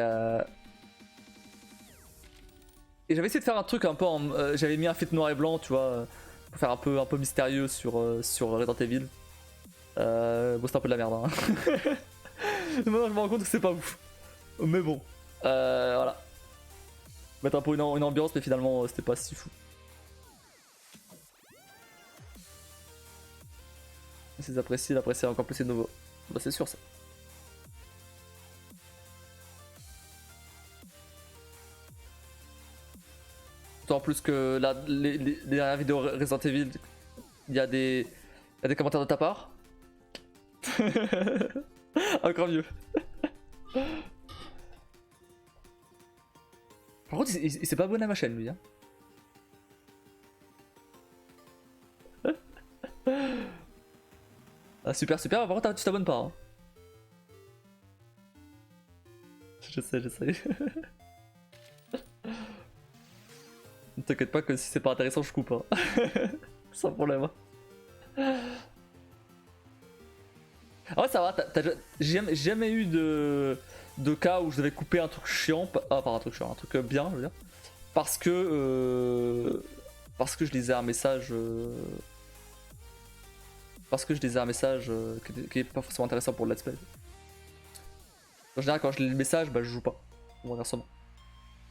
j'avais essayé de faire un truc un peu en. J'avais mis un filtre noir et blanc, tu vois. Pour faire un peu mystérieux sur Resident Evil. Bon, c'est un peu de la merde. Hein. Maintenant, je me rends compte que c'est pas ouf. Mais bon, voilà. Mettre un peu une ambiance, mais finalement, c'était pas si fou. Si appréciez encore plus, c'est nouveau. Bah, c'est sûr ça. surtout en plus que les dernières vidéos Resident Evil, il y a des commentaires de ta part. Encore mieux. Par contre, il s'est pas abonné à ma chaîne lui. Hein. Ah, super, super. Par contre, tu t'abonnes pas. Hein. Je sais. Ne t'inquiète pas que si c'est pas intéressant, je coupe. Hein. Sans problème. Ah ouais, ça va. J'ai jamais eu de cas où je devais couper un truc chiant. Ah, pas un truc chiant, un truc bien, je veux dire. Parce que je lisais un message. Parce que je lisais un message qui est pas forcément intéressant pour le let's play. En général, quand je lis le message, bah je joue pas. Ou inversement.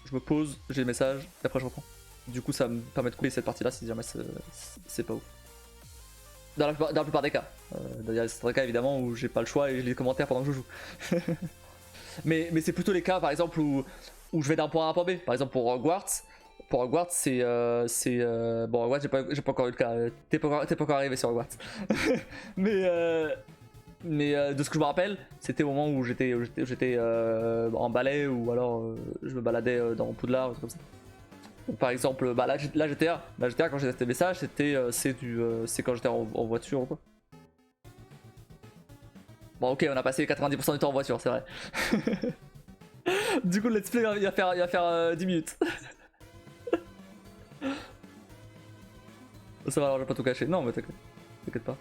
Je me pose, j'ai le message, et après je reprends. Du coup, ça me permet de couper cette partie-là si jamais c'est pas ouf. Dans la plupart des cas. Il y a certains cas évidemment où j'ai pas le choix et je lis les commentaires pendant que je joue. mais c'est plutôt les cas par exemple où je vais d'un point A à un point B. Par exemple pour Hogwarts. Pour Hogwarts, c'est. Bon, Hogwarts, j'ai pas encore eu le cas. T'es pas encore arrivé sur Hogwarts. mais de ce que je me rappelle, c'était au moment où j'étais en balai ou alors je me baladais dans Poudlard, ou truc comme ça. Donc, par exemple, bah, là GTA quand j'ai testé le message, c'est quand j'étais en voiture ou quoi. Bon, ok, on a passé 90% du temps en voiture, c'est vrai. Du coup, le let's play il va faire 10 minutes. Ça va, alors je vais pas tout cacher. Non, mais t'inquiète pas.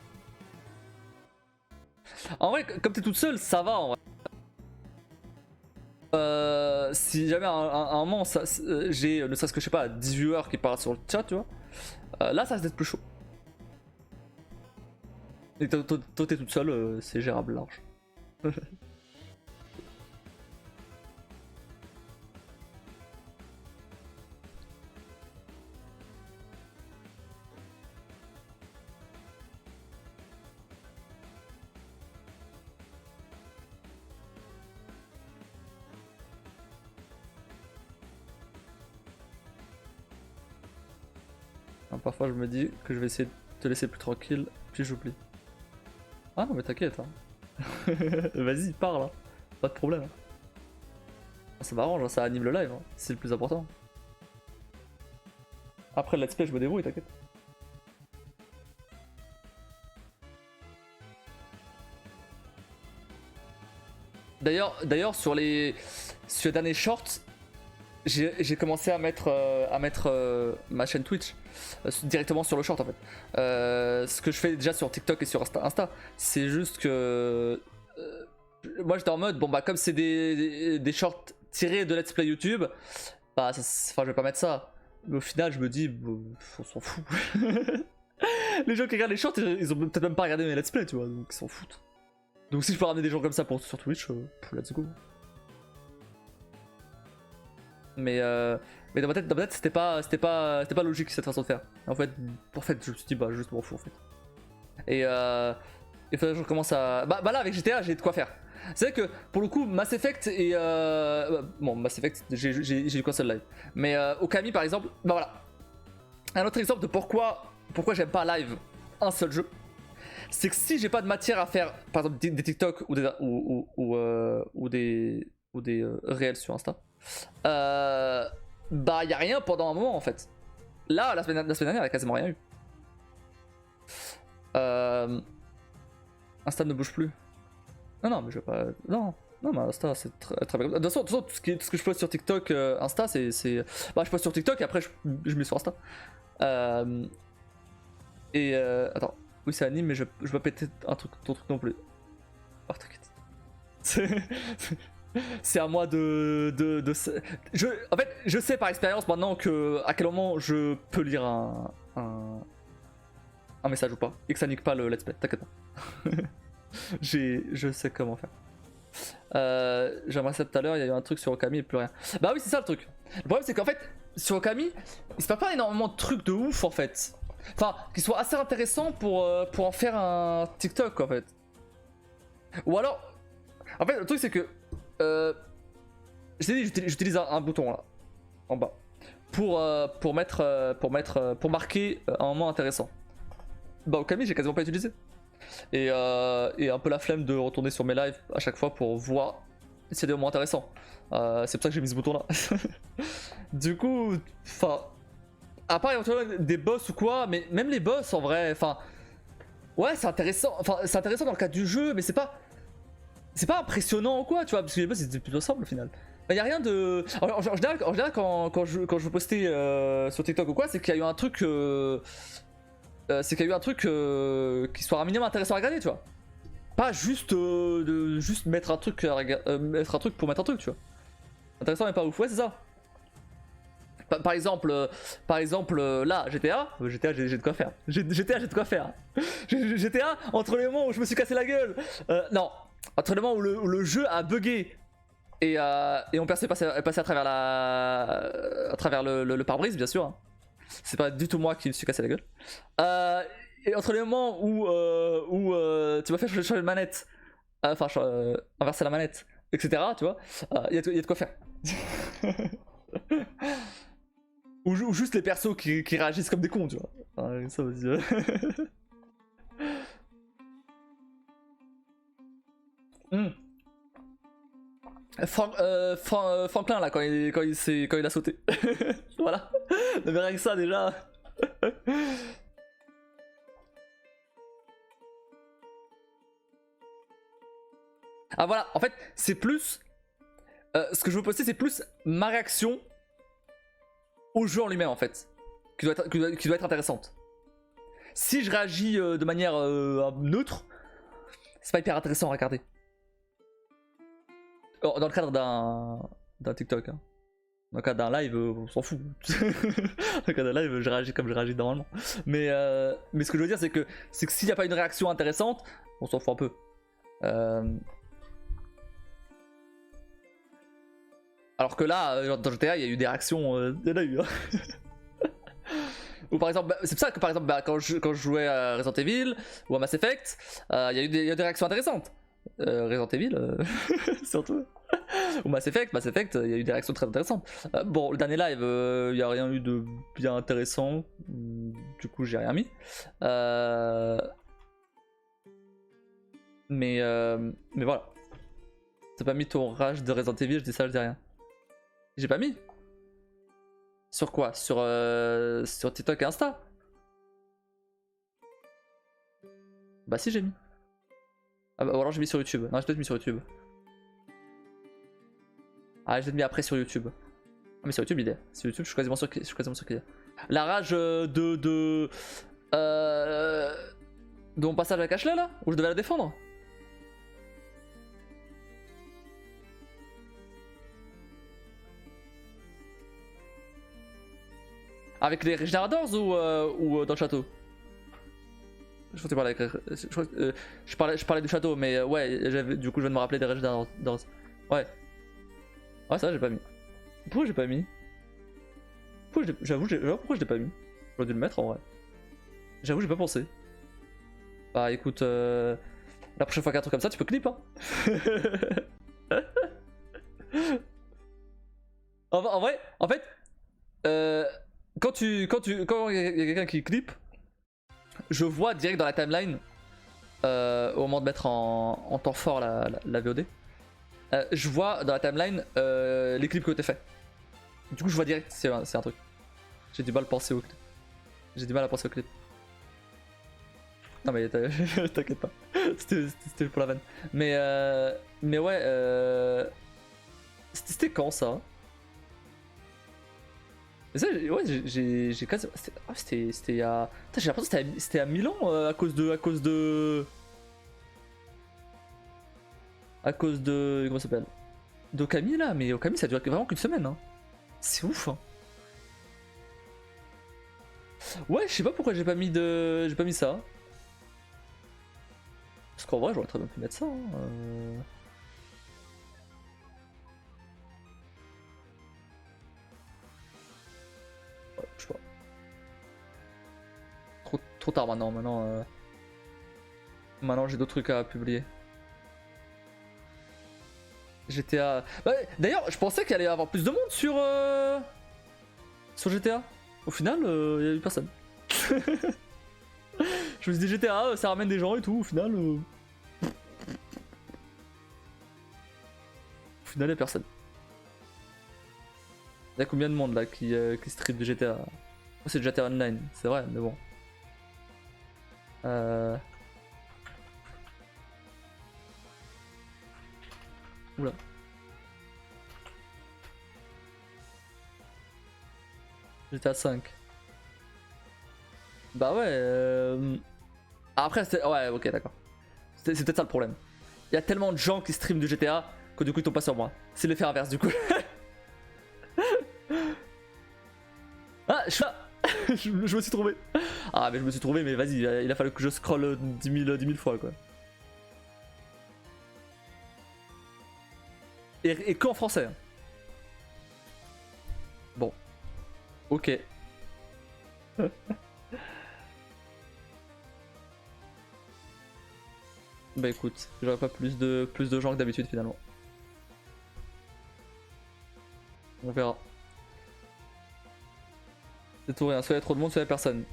En vrai, comme t'es toute seule, ça va en vrai. Si jamais à un moment j'ai ne serait-ce que je sais pas 10 viewers qui parlent sur le chat, tu vois, là ça risque d'être plus chaud. Et toi t'es toute seule, c'est gérable large. Parfois je me dis que je vais essayer de te laisser plus tranquille, puis j'oublie. Ah non mais t'inquiète hein. Vas-y parle hein. Pas de problème. Ça m'arrange, hein, ça anime le live, hein. C'est le plus important. Après le let's play je me débrouille, t'inquiète. D'ailleurs sur les derniers shorts, j'ai commencé à mettre ma chaîne Twitch directement sur le short en fait. Ce que je fais déjà sur TikTok et sur Insta, c'est juste que moi j'étais en mode bon bah comme c'est des shorts tirés de let's play YouTube, bah enfin je vais pas mettre ça. Mais au final je me dis bon, on s'en fout. Les gens qui regardent les shorts ils ont peut-être même pas regardé mes let's play tu vois, donc ils s'en foutent. Donc si je peux ramener des gens comme ça sur Twitch, let's go. Mais dans ma tête c'était pas logique cette façon de faire. En fait je me suis dit bah juste m'en fous en fait. Et il faudrait que je recommence à. Bah là avec GTA j'ai de quoi faire. C'est vrai que pour le coup Mass Effect et bon Mass Effect j'ai eu qu'un seul live. Mais Okami par exemple, bah voilà. Un autre exemple de pourquoi j'aime pas live un seul jeu. C'est que si j'ai pas de matière à faire par exemple des TikTok ou des réels sur Insta. Bah y a rien pendant un moment en fait. Là la semaine dernière il y a quasiment rien eu. Insta ne bouge plus. Non mais je vais pas. Non mais Insta c'est très bien. De toute façon tout ce que je poste sur TikTok, Insta c'est. Bah je poste sur TikTok et après je mets sur Insta. Attends. Oui c'est anime mais je vais pas péter ton truc non plus. Oh t'inquiète. C'est à moi en fait, je sais par expérience maintenant à quel moment je peux lire un message ou pas et que ça nique pas le let's play. T'inquiète pas. Je sais comment faire. J'aimerais ça tout à l'heure. Il y a eu un truc sur Okami et plus rien. Bah oui, c'est ça le truc. Le problème c'est qu'en fait sur Okami, il se passe pas énormément de trucs de ouf en fait. Enfin, qui soient assez intéressants pour en faire un TikTok en fait. Ou alors, en fait le truc c'est que je t'ai dit, j'utilise un bouton là, en bas, pour marquer un moment intéressant. Bah Okami j'ai quasiment pas utilisé. Et un peu la flemme de retourner sur mes lives à chaque fois pour voir s'il y a des moments intéressants. C'est pour ça que j'ai mis ce bouton là. Du coup, enfin, à part éventuellement des boss ou quoi, mais même les boss en vrai, enfin, ouais c'est intéressant, dans le cadre du jeu, mais c'est pas impressionnant ou quoi, tu vois, parce que les boss c'était plutôt simple au final. Il y a rien de, en général quand je veux poster sur TikTok ou quoi, c'est qu'il y a eu un truc qui soit un minimum intéressant à regarder, tu vois. Pas juste juste mettre un truc pour mettre un truc, tu vois. Intéressant mais pas ouf, ouais c'est ça. Par exemple, là, GTA, j'ai de quoi faire. GTA, j'ai de quoi faire. GTA, entre les moments où je me suis cassé la gueule, non, entre les moments où le jeu a bugué et on est passé à travers le pare-brise, bien sûr. Hein. C'est pas du tout moi qui me suis cassé la gueule. Et entre les moments où tu m'as fait changer de manette, inverser la manette, etc., tu vois, il y a de quoi faire. ou juste les persos qui réagissent comme des cons, tu vois. Enfin, ça aussi. Franklin là quand il a sauté. Voilà. Mais rien que ça déjà. Ah voilà, en fait c'est plus ce que je veux poster, c'est plus ma réaction au jeu en lui-même en fait, qui doit être intéressante. Si je réagis de manière neutre, c'est pas hyper intéressant à regarder. Dans le cadre d'un TikTok, hein. Dans le cadre d'un live, on s'en fout. Dans le cadre d'un live, je réagis comme je réagis normalement. Mais ce que je veux dire, c'est que s'il n'y a pas une réaction intéressante, on s'en fout un peu. Alors que là, dans GTA, il y a eu des réactions, il y en a eu. Hein. Ou par exemple, c'est pour ça que par exemple, quand je jouais à Resident Evil ou à Mass Effect, il y a eu des réactions intéressantes. Resident Evil, surtout. Ou Mass Effect, il y a eu des réactions très intéressantes. Bon, le dernier live, il n'y a rien eu de bien intéressant. Du coup, j'ai rien mis. Mais voilà. T'as pas mis ton rage de Resident Evil, je dis ça, je dis rien. J'ai pas mis. Sur quoi? Sur TikTok et Insta? Bah si, j'ai mis. Ah bah, ou alors j'ai mis sur YouTube. Non, j'ai peut-être mis sur YouTube. Ah, j'ai peut-être mis après sur YouTube. Ah mais sur YouTube il est. Sur YouTube je suis quasiment sûr qu'il est. La rage de mon passage avec Ashley là, où je devais la défendre. Avec les Regenerators ou dans le château? Je crois que tu parlais avec... je parlais du château, mais ouais, du coup je viens de me rappeler des Regenerators. Ouais. Ouais, ça j'ai pas mis. Pourquoi j'ai pas mis? J'avoue, pourquoi je l'ai pas mis? J'aurais dû le mettre en vrai. J'avoue, j'ai pas pensé. Bah écoute, la prochaine fois qu'un truc comme ça, tu peux clip, hein. En vrai, en fait, quand il y a quelqu'un qui clip, je vois direct dans la timeline, au moment de mettre en temps fort la VOD, je vois dans la timeline les clips qui ont été faits. Du coup, je vois direct c'est un truc. J'ai du mal à penser au clip. Non mais t'inquiète pas, c'était pour la vanne. Mais ouais, c'était quand ça? Mais ça, ouais, j'ai quasiment... C'était il y a... J'ai l'impression que c'était à Milan à cause de... Comment ça s'appelle? D'Okami là, mais Okami ça dure vraiment qu'une semaine, hein. C'est ouf, hein. Ouais, je sais pas pourquoi j'ai pas mis ça. Parce qu'en vrai, j'aurais très bien pu mettre ça, hein. Ouais, je sais pas. Trop tard maintenant. Maintenant j'ai d'autres trucs à publier. GTA... Bah, d'ailleurs, je pensais qu'il allait y avoir plus de monde sur sur GTA. Au final, il y a eu personne. Je me suis dit GTA, ça ramène des gens et tout. Au final, il y a personne. Il y a combien de monde là qui stream de GTA? Oh, c'est GTA Online, c'est vrai, mais bon. Oula. GTA 5. Bah ouais. Après, ouais, ok, d'accord. C'est peut-être ça le problème. Il y a tellement de gens qui streament du GTA que du coup ils tombent pas sur moi. C'est l'effet inverse du coup. Ah, je suis là. je me suis trouvé. Ah, mais je me suis trouvé, mais vas-y, il a fallu que je scrolle 10 000 fois quoi. Et qu'en français. Hein. Bon. Ok. Bah écoute, j'aurais pas plus de gens que d'habitude finalement. On verra. C'est tout rien, soit il y a trop de monde, soit il y a personne.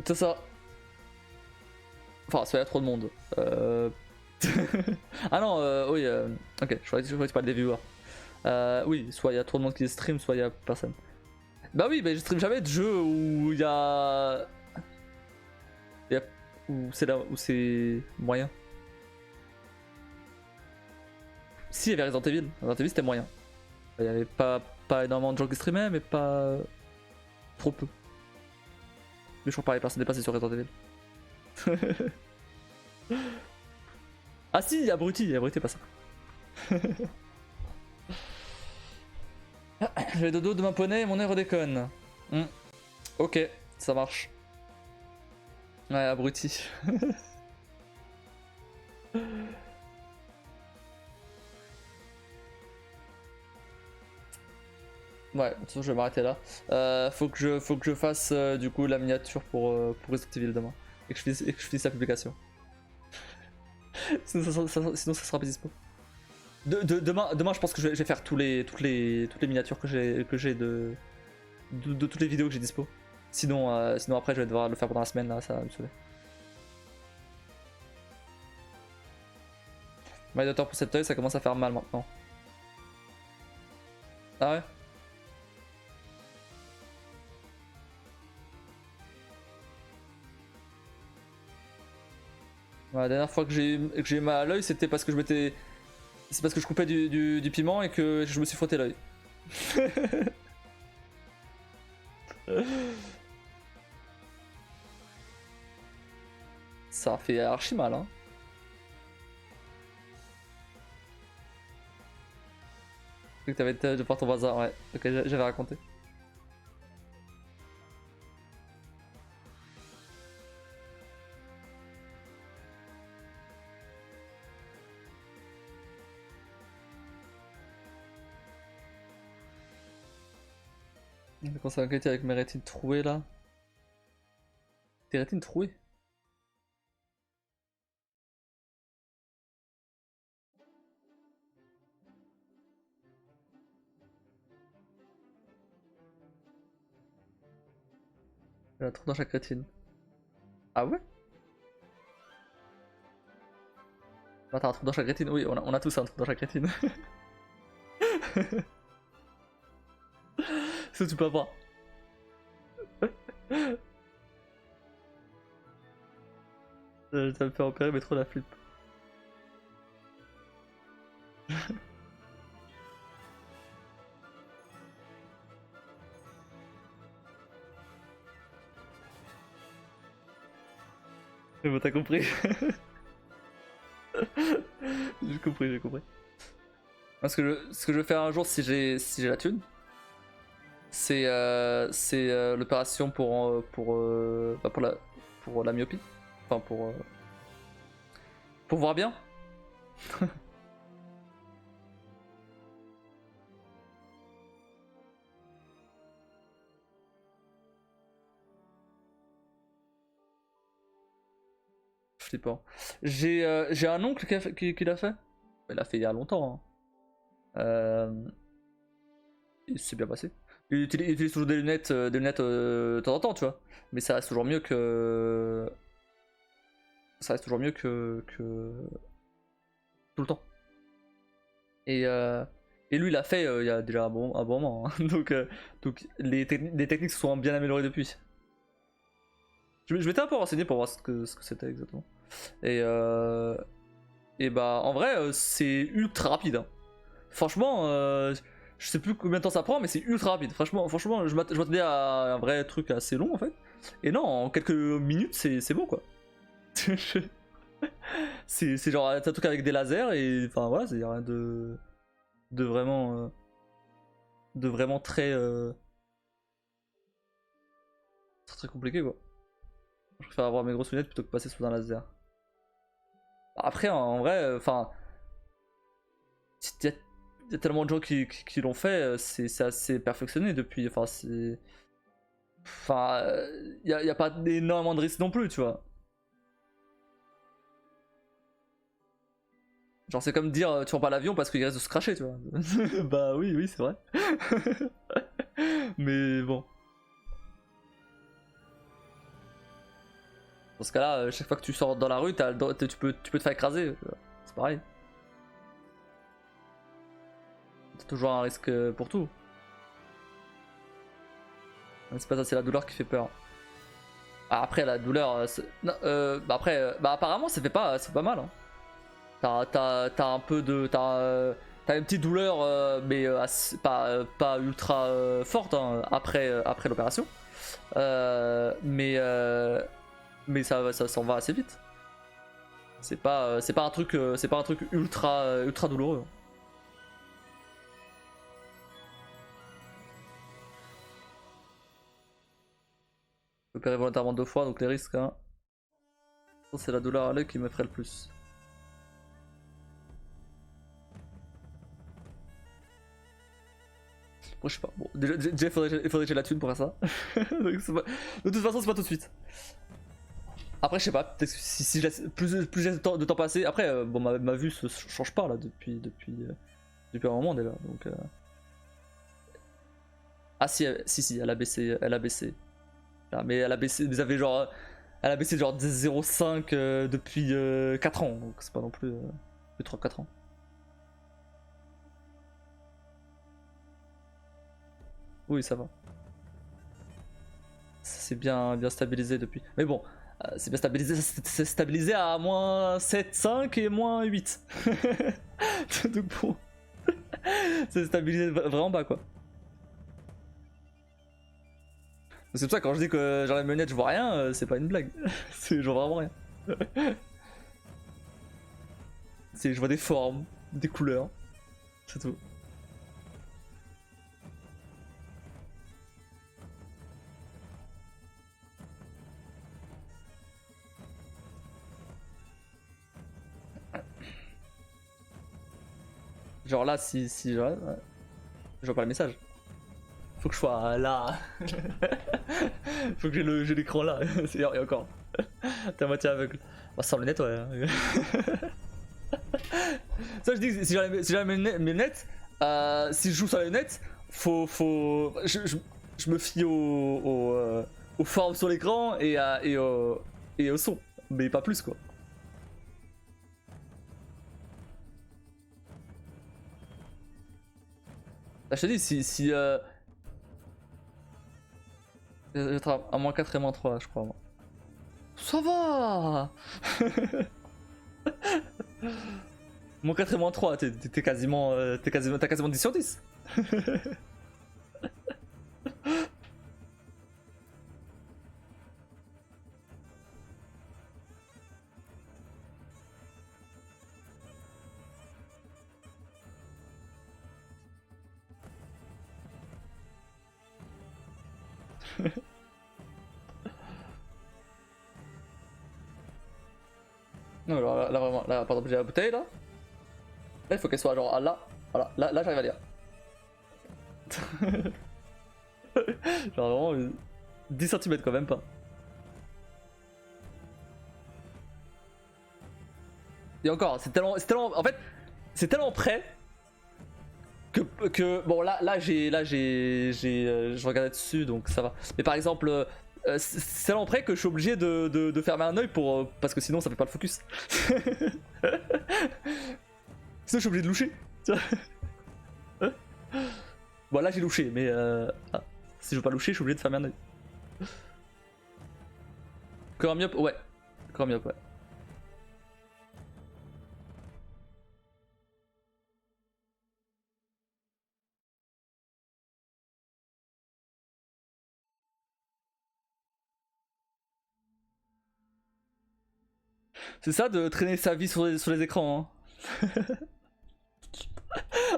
C'est ça. Enfin, soit il y a trop de monde. Ah non, oui, ok, je croyais que tu parlais des viewers. Oui, soit il y a trop de monde qui stream, soit il y a personne. Bah oui, mais je stream jamais de jeux où il y a... Où c'est là où c'est moyen. Si, il y avait Resident Evil. Resident Evil c'était moyen. Il y avait pas énormément de gens qui streamaient, mais pas trop peu. Mais je crois pas, personne n'est passé sur Resident Evil. Ah si, il y a Abruti pas ça. J'ai dodo de ma poney et mon nez redéconne. Ok, ça marche. Ouais, abruti. Ouais, je vais m'arrêter là. Faut que je fasse du coup la miniature pour Resident Evil demain. Et que je finisse la publication. sinon ça sera pas dispo. Demain je pense que je vais faire toutes les miniatures que j'ai de toutes les vidéos que j'ai dispo. Sinon après je vais devoir le faire pendant la semaine là, ça va me saouler. My Daughter pour cet œil, ça commence à faire mal maintenant. Ah ouais? La dernière fois que j'ai eu mal à l'œil, c'était parce que c'est parce que je coupais du piment et que je me suis frotté l'œil. Ça fait archi mal, hein. Je crois que t'avais été de voir ton voisin, ouais. Ok, j'avais raconté. Quand ça va enquêter avec mes rétines trouées là. Tes rétines trouées? J'ai un trou dans chaque rétine. Ah ouais? Bah t'as un trou dans chaque rétine? Oui, on a tous un trou dans chaque rétine. Ça tu peux avoir. Ça me fait opérer mais trop la flip. Mais bon, t'as compris. J'ai compris. Ce que je vais faire un jour si j'ai la thune, c'est l'opération pour la myopie. Enfin pour voir bien. Flippant. J'ai un oncle qui l'a fait. Il l'a fait il y a longtemps. Hein. Il s'est bien passé. il utilise toujours des lunettes de temps en temps, tu vois. Mais ça reste toujours mieux que. Ça reste toujours mieux que tout le temps. Et lui, il l'a fait il y a déjà un bon moment. Hein. Donc les techniques se sont bien améliorées depuis. Je m'étais un peu renseigné pour voir ce que c'était exactement. Et bah en vrai, c'est ultra rapide. Hein. Franchement, je sais plus combien de temps ça prend, mais c'est ultra rapide. Franchement je m'attendais à un vrai truc assez long en fait. Et non, en quelques minutes, c'est bon quoi. c'est genre un truc avec des lasers et enfin voilà, c'est rien de vraiment très très compliqué quoi. Je préfère avoir mes grosses lunettes plutôt que passer sous un laser. Après en vrai, enfin il y a tellement de gens qui l'ont fait, c'est assez perfectionné depuis. Enfin c'est, enfin il y a pas énormément de risques non plus, tu vois. Genre c'est comme dire tu prends pas l'avion parce qu'il risque de se cracher, tu vois. Bah oui c'est vrai. Mais bon. Dans ce cas-là, chaque fois que tu sors dans la rue, tu peux te faire écraser. C'est pareil. C'est toujours un risque pour tout. C'est pas ça, c'est la douleur qui fait peur. Après la douleur, bah après, bah apparemment c'est pas mal. Hein. T'as un peu de, t'as une petite douleur, mais pas ultra forte hein, après l'opération. Mais ça s'en va assez vite. C'est pas un truc ultra douloureux. Opéré volontairement 2 fois, donc les risques. Hein. C'est la douleur à l'œil qui me ferait le plus. Bon, je sais pas. Bon, déjà il faudrait que j'ai la thune pour faire ça. Donc, de toute façon, c'est pas tout de suite. Après, je sais pas. Peut-être que si je laisse plus de temps passer. Après, bon, ma vue se change pas là depuis un moment déjà. Donc. Ah si, elle a baissé. Ah, mais elle a baissé. Vous avez genre. Elle a baissé genre 0,5 depuis 4 ans. Donc c'est pas non plus 3-4 ans. Oui, ça va. C'est bien stabilisé depuis. Mais bon, c'est bien stabilisé, c'est stabilisé à moins 7,5 et moins 8. Donc bon, c'est stabilisé vraiment bas quoi. C'est pour ça que quand je dis que j'enlève mes lunettes je vois rien, c'est pas une blague. Je vois vraiment rien. Je vois des formes, des couleurs, c'est tout. Genre là, si je vois pas le message. Faut que je sois là. Faut que j'ai l'écran là. Et encore. T'es à moitié aveugle. Bah, sans lunettes, ouais. Ça, je dis que si j'enlève mes lunettes, si je joue sans les lunettes, je me fie aux formes sur l'écran et au son. Mais pas plus, quoi. Là, je te dis, si à moins 4 et moins 3, je crois. Moi. Ça va. Moins 4 et moins 3, t'as quasiment 10 sur 10. Non, alors là vraiment, là par exemple j'ai la bouteille là. Là il faut qu'elle soit genre là, voilà, là j'arrive à lire. Genre vraiment 10 cm quand même pas. Et encore, c'est tellement, en fait, c'est tellement près Bon, je regardais dessus, donc ça va. Mais par exemple, c'est là près que je suis obligé de fermer un œil pour parce que sinon ça fait pas le focus. Sinon je suis obligé de loucher. Tu vois. Bon là j'ai louché, mais si je veux pas loucher, je suis obligé de fermer un œil. Encore myope, ouais. Encore myope, ouais. C'est ça de traîner sa vie sur les écrans, hein.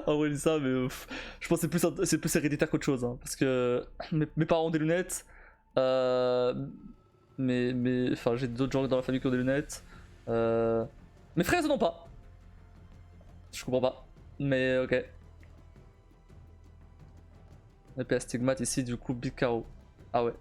En vrai, ça, mais je pense que c'est plus héréditaire qu'autre chose, hein, parce que mes parents ont des lunettes, enfin, j'ai d'autres gens dans la famille qui ont des lunettes. Mes frères, ils en ont pas. Je comprends pas, mais ok. Et puis astigmate ici, du coup, big carreau. Ah ouais.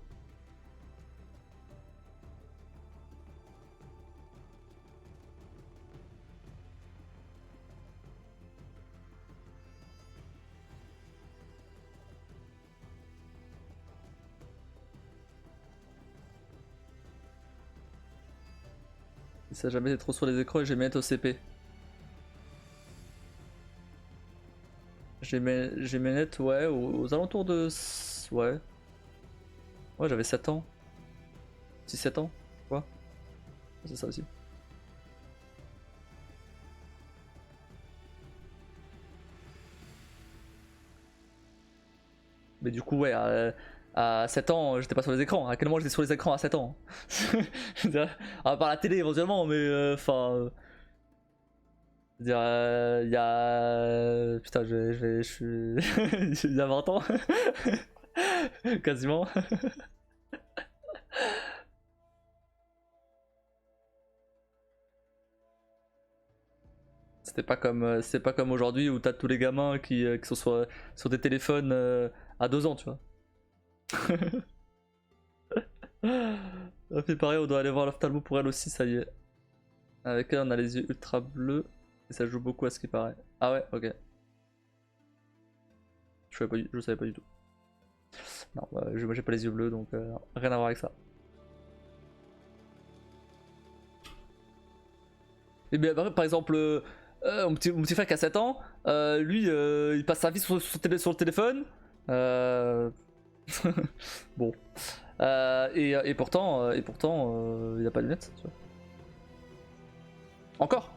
Ça a jamais été trop sur les écrans et j'ai mis au CP. J'ai mes nettes, ouais, aux alentours de. Ouais. Ouais, j'avais 7 ans. 6-7 ans, quoi. C'est ça aussi. Mais du coup, ouais, à 7 ans, j'étais pas sur les écrans. À quel moment j'étais sur les écrans à 7 ans? À part la télé éventuellement, mais enfin. Je veux dire, il y a. Putain, je suis. Il y a 20 ans. Quasiment. C'est pas comme aujourd'hui où t'as tous les gamins qui sont sur des téléphones à 2 ans, tu vois. Fait pareil, on doit aller voir l'ophtalmo pour elle aussi, ça y est. Avec elle, on a les yeux ultra bleus et ça joue beaucoup à ce qui paraît. Ah ouais, ok. Je savais pas du tout. Non, moi j'ai pas les yeux bleus donc rien à voir avec ça. Et bien, par exemple, mon petit frère qui a 7 ans, lui il passe sa vie sur le téléphone. Bon. Et pourtant, il a pas de lunettes. Tu vois. Encore.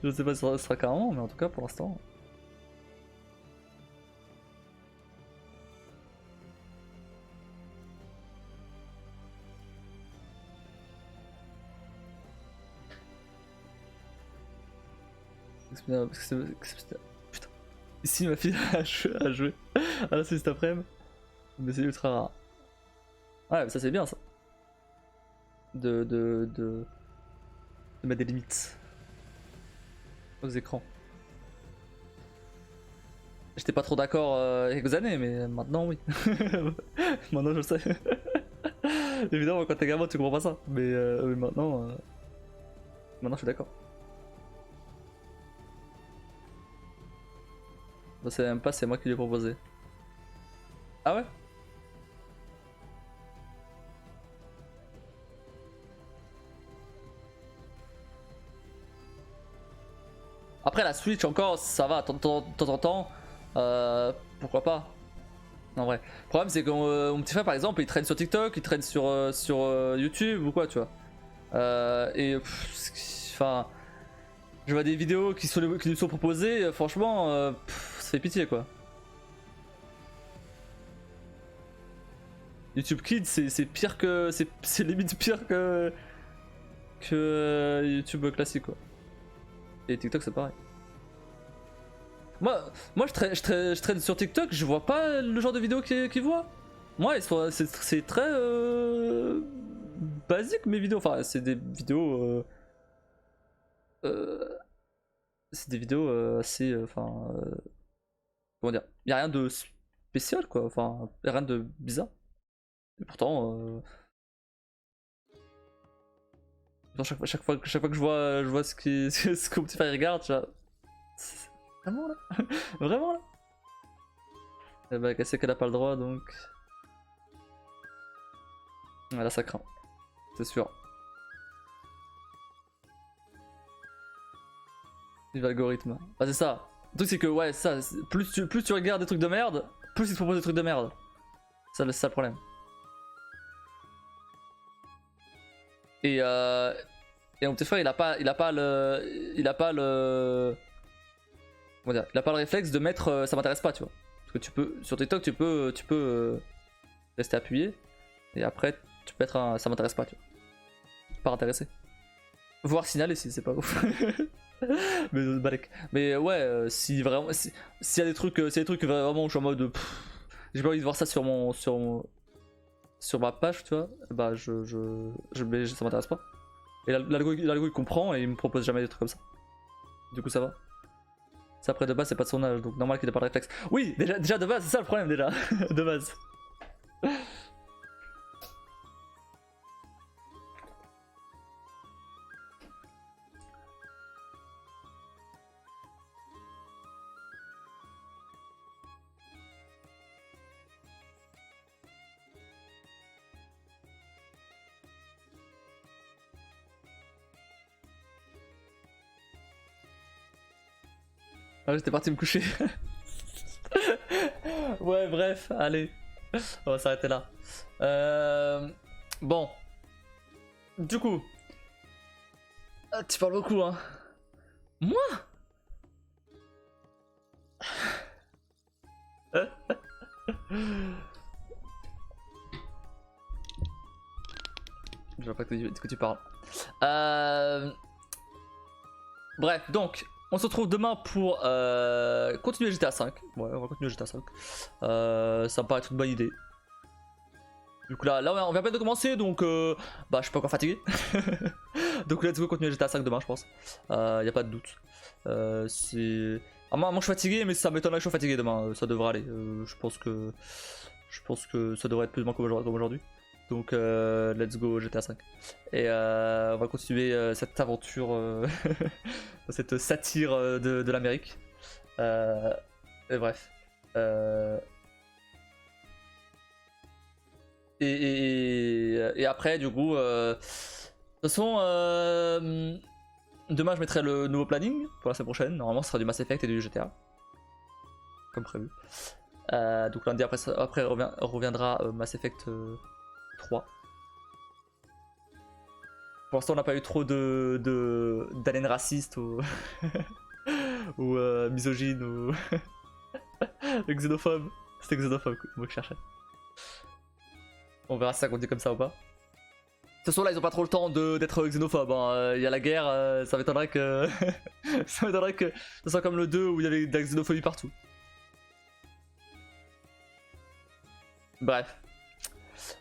Je sais pas si ça sera carrément, mais en tout cas pour l'instant. Putain. Ici ma fille a joué. Ah là c'est cet après-midi. Mais c'est ultra rare. Ouais, mais ça c'est bien ça. De mettre des limites aux écrans. J'étais pas trop d'accord il y a quelques années, mais maintenant oui. Maintenant je le sais. Évidemment, quand t'es gamin, tu comprends pas ça. Mais maintenant, maintenant je suis d'accord. Je sais même pas, c'est moi qui lui ai proposé. Ah ouais? Après la Switch encore ça va, de temps en temps, pourquoi pas. En vrai. Le problème c'est que mon petit frère par exemple il traîne sur TikTok, il traîne sur YouTube ou quoi tu vois. Enfin, je vois des vidéos qui lui sont proposées, franchement, ça fait pitié quoi. YouTube Kids c'est pire que, c'est limite pire que YouTube classique quoi. Et TikTok c'est pareil. Moi je traîne sur TikTok, je vois pas le genre de vidéos qu'ils voient. Moi c'est très basique mes vidéos, enfin c'est des vidéos c'est des vidéos assez enfin comment dire, y a rien de spécial quoi, enfin y a rien de bizarre. Et pourtant chaque fois que je vois ce que mon petit frère regarde, tu vois, Vraiment là? Vraiment là? Eh bah, qu'elle sait qu'elle a pas le droit donc. Là ça craint. C'est sûr. Vive l'algorithme. Ah, c'est ça. Le truc, c'est que, ouais, ça, plus tu regardes des trucs de merde, plus ils te proposent des trucs de merde. Ça, c'est ça le problème. Et mon petit frère, il a pas le. Comment dire? Il a pas le réflexe de mettre ça m'intéresse pas, tu vois. Parce que tu peux, sur TikTok, tu peux rester appuyé. Et après, tu peux mettre un ça m'intéresse pas, tu vois. Pas intéressé. Voir signaler si c'est pas ouf. Mais ouais, si vraiment, s'il y a des trucs, vraiment où je suis en mode, j'ai pas envie de voir ça sur ma page, tu vois, bah ça m'intéresse pas. Et l'algo il comprend et il me propose jamais des trucs comme ça. Du coup ça va. Ça après de base c'est pas de son âge, donc normal qu'il ait pas le réflexe. Oui, déjà de base c'est ça le problème déjà, de base. Ah, j'étais parti me coucher. Ouais, bref, allez. On va s'arrêter là. Bon. Du coup. Ah, tu parles beaucoup, hein. Moi? Je vois pas de quoi tu parles. Bref, donc. On se retrouve demain pour continuer GTA 5. Ouais, on va continuer GTA 5. Ça me paraît être une bonne idée. Du coup là on vient à peine de commencer, donc bah je suis pas encore fatigué. Donc let's go continuer GTA 5 demain, je pense. Y a pas de doute. C'est... Ah, moi je suis fatigué, mais ça m'étonnerait que je sois fatigué demain. Ça devrait aller. Je pense que ça devrait être plus ou moins comme aujourd'hui. Donc let's go GTA 5. Et on va continuer cette aventure, cette satire de l'Amérique. Et bref. Et après du coup, de toute façon, demain je mettrai le nouveau planning pour la semaine prochaine. Normalement ce sera du Mass Effect et du GTA. Comme prévu. Donc lundi après reviendra Mass Effect 3. Pour l'instant on n'a pas eu trop d'haleine raciste ou, ou misogyne ou xénophobe. C'était xénophobe le mot que je cherchais. On verra si ça continue comme ça ou pas. De toute façon là ils ont pas trop le temps d'être xénophobes, hein. Y a la guerre, ça m'étonnerait que ça soit comme le 2 où il y avait de la xénophobie partout. Bref.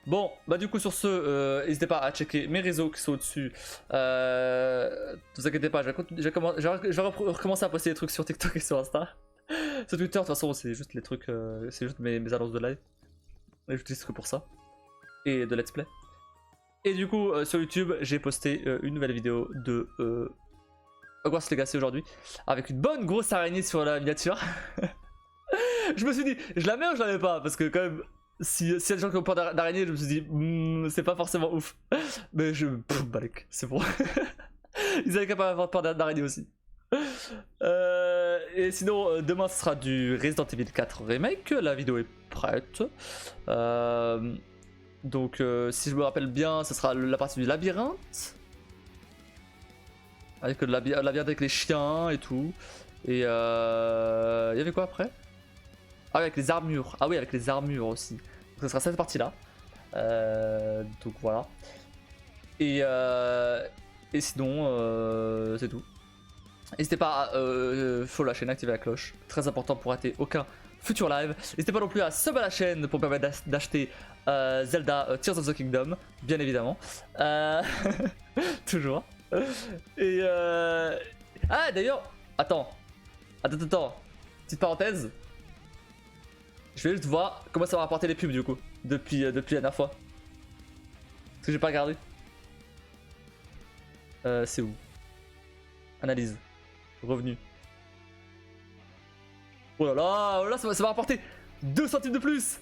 Bon, bah du coup sur ce, n'hésitez pas à checker mes réseaux qui sont au-dessus. Ne vous inquiétez pas, je vais recommencer à poster des trucs sur TikTok et sur Insta. Sur Twitter, de toute façon, c'est juste les trucs, c'est juste mes annonces de live. Et j'utilise que pour ça. Et de let's play. Et du coup, sur YouTube, j'ai posté une nouvelle vidéo de Hogwarts Legacy aujourd'hui. Avec une bonne grosse araignée sur la miniature. Je me suis dit, je la mets ou je la mets pas? Parce que quand même... S'il y a des gens qui ont peur d'araignée, je me suis dit, c'est pas forcément ouf. Mais balèque, c'est bon. Ils avaient capable d'avoir peur d'araignée aussi. Et sinon, demain ce sera du Resident Evil 4 Remake. La vidéo est prête. Donc, si je me rappelle bien, ce sera la partie du labyrinthe. Avec le labyrinthe avec les chiens et tout. Et il y avait quoi après? Ah oui, avec les armures. Ah oui, avec les armures aussi. Donc ça sera cette partie-là. Donc voilà. Et sinon, c'est tout. N'hésitez pas à follow la chaîne, activer la cloche. Très important pour rater aucun futur live. N'hésitez pas non plus à sub à la chaîne pour permettre d'acheter Zelda Tears of the Kingdom, bien évidemment. Toujours. Et ah d'ailleurs, attends. Petite parenthèse. Je vais juste voir comment ça va rapporter les pubs du coup, depuis la dernière fois. Parce que j'ai pas regardé. C'est où? Analyse. Revenu. Oh là là, oh là, ça va rapporter 2 centimes de plus.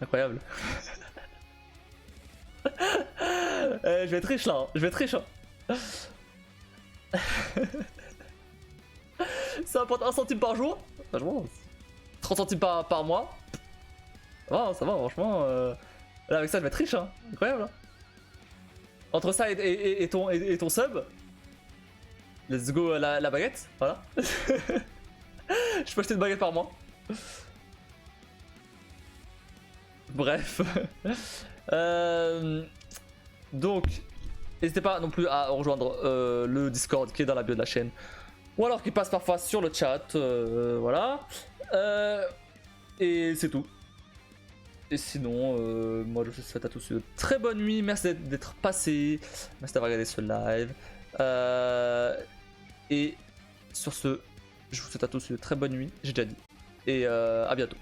Incroyable. Je vais être riche là, hein. Je vais être riche. Hein. Ça rapporte 1 centime par jour. Franchement, 30 centimes par mois. Ça va, franchement. Là, avec ça, je vais être riche. Hein. Incroyable. Hein. Entre ça et ton sub. Let's go la baguette. Voilà. Je peux acheter une baguette par mois. Bref. Donc, n'hésitez pas non plus à rejoindre le Discord qui est dans la bio de la chaîne. Ou alors qui passe parfois sur le chat. Voilà. Et c'est tout. Et sinon, moi je vous souhaite à tous une très bonne nuit. Merci d'être passé. Merci d'avoir regardé ce live. Et sur ce, je vous souhaite à tous une très bonne nuit. J'ai déjà dit. Et à bientôt.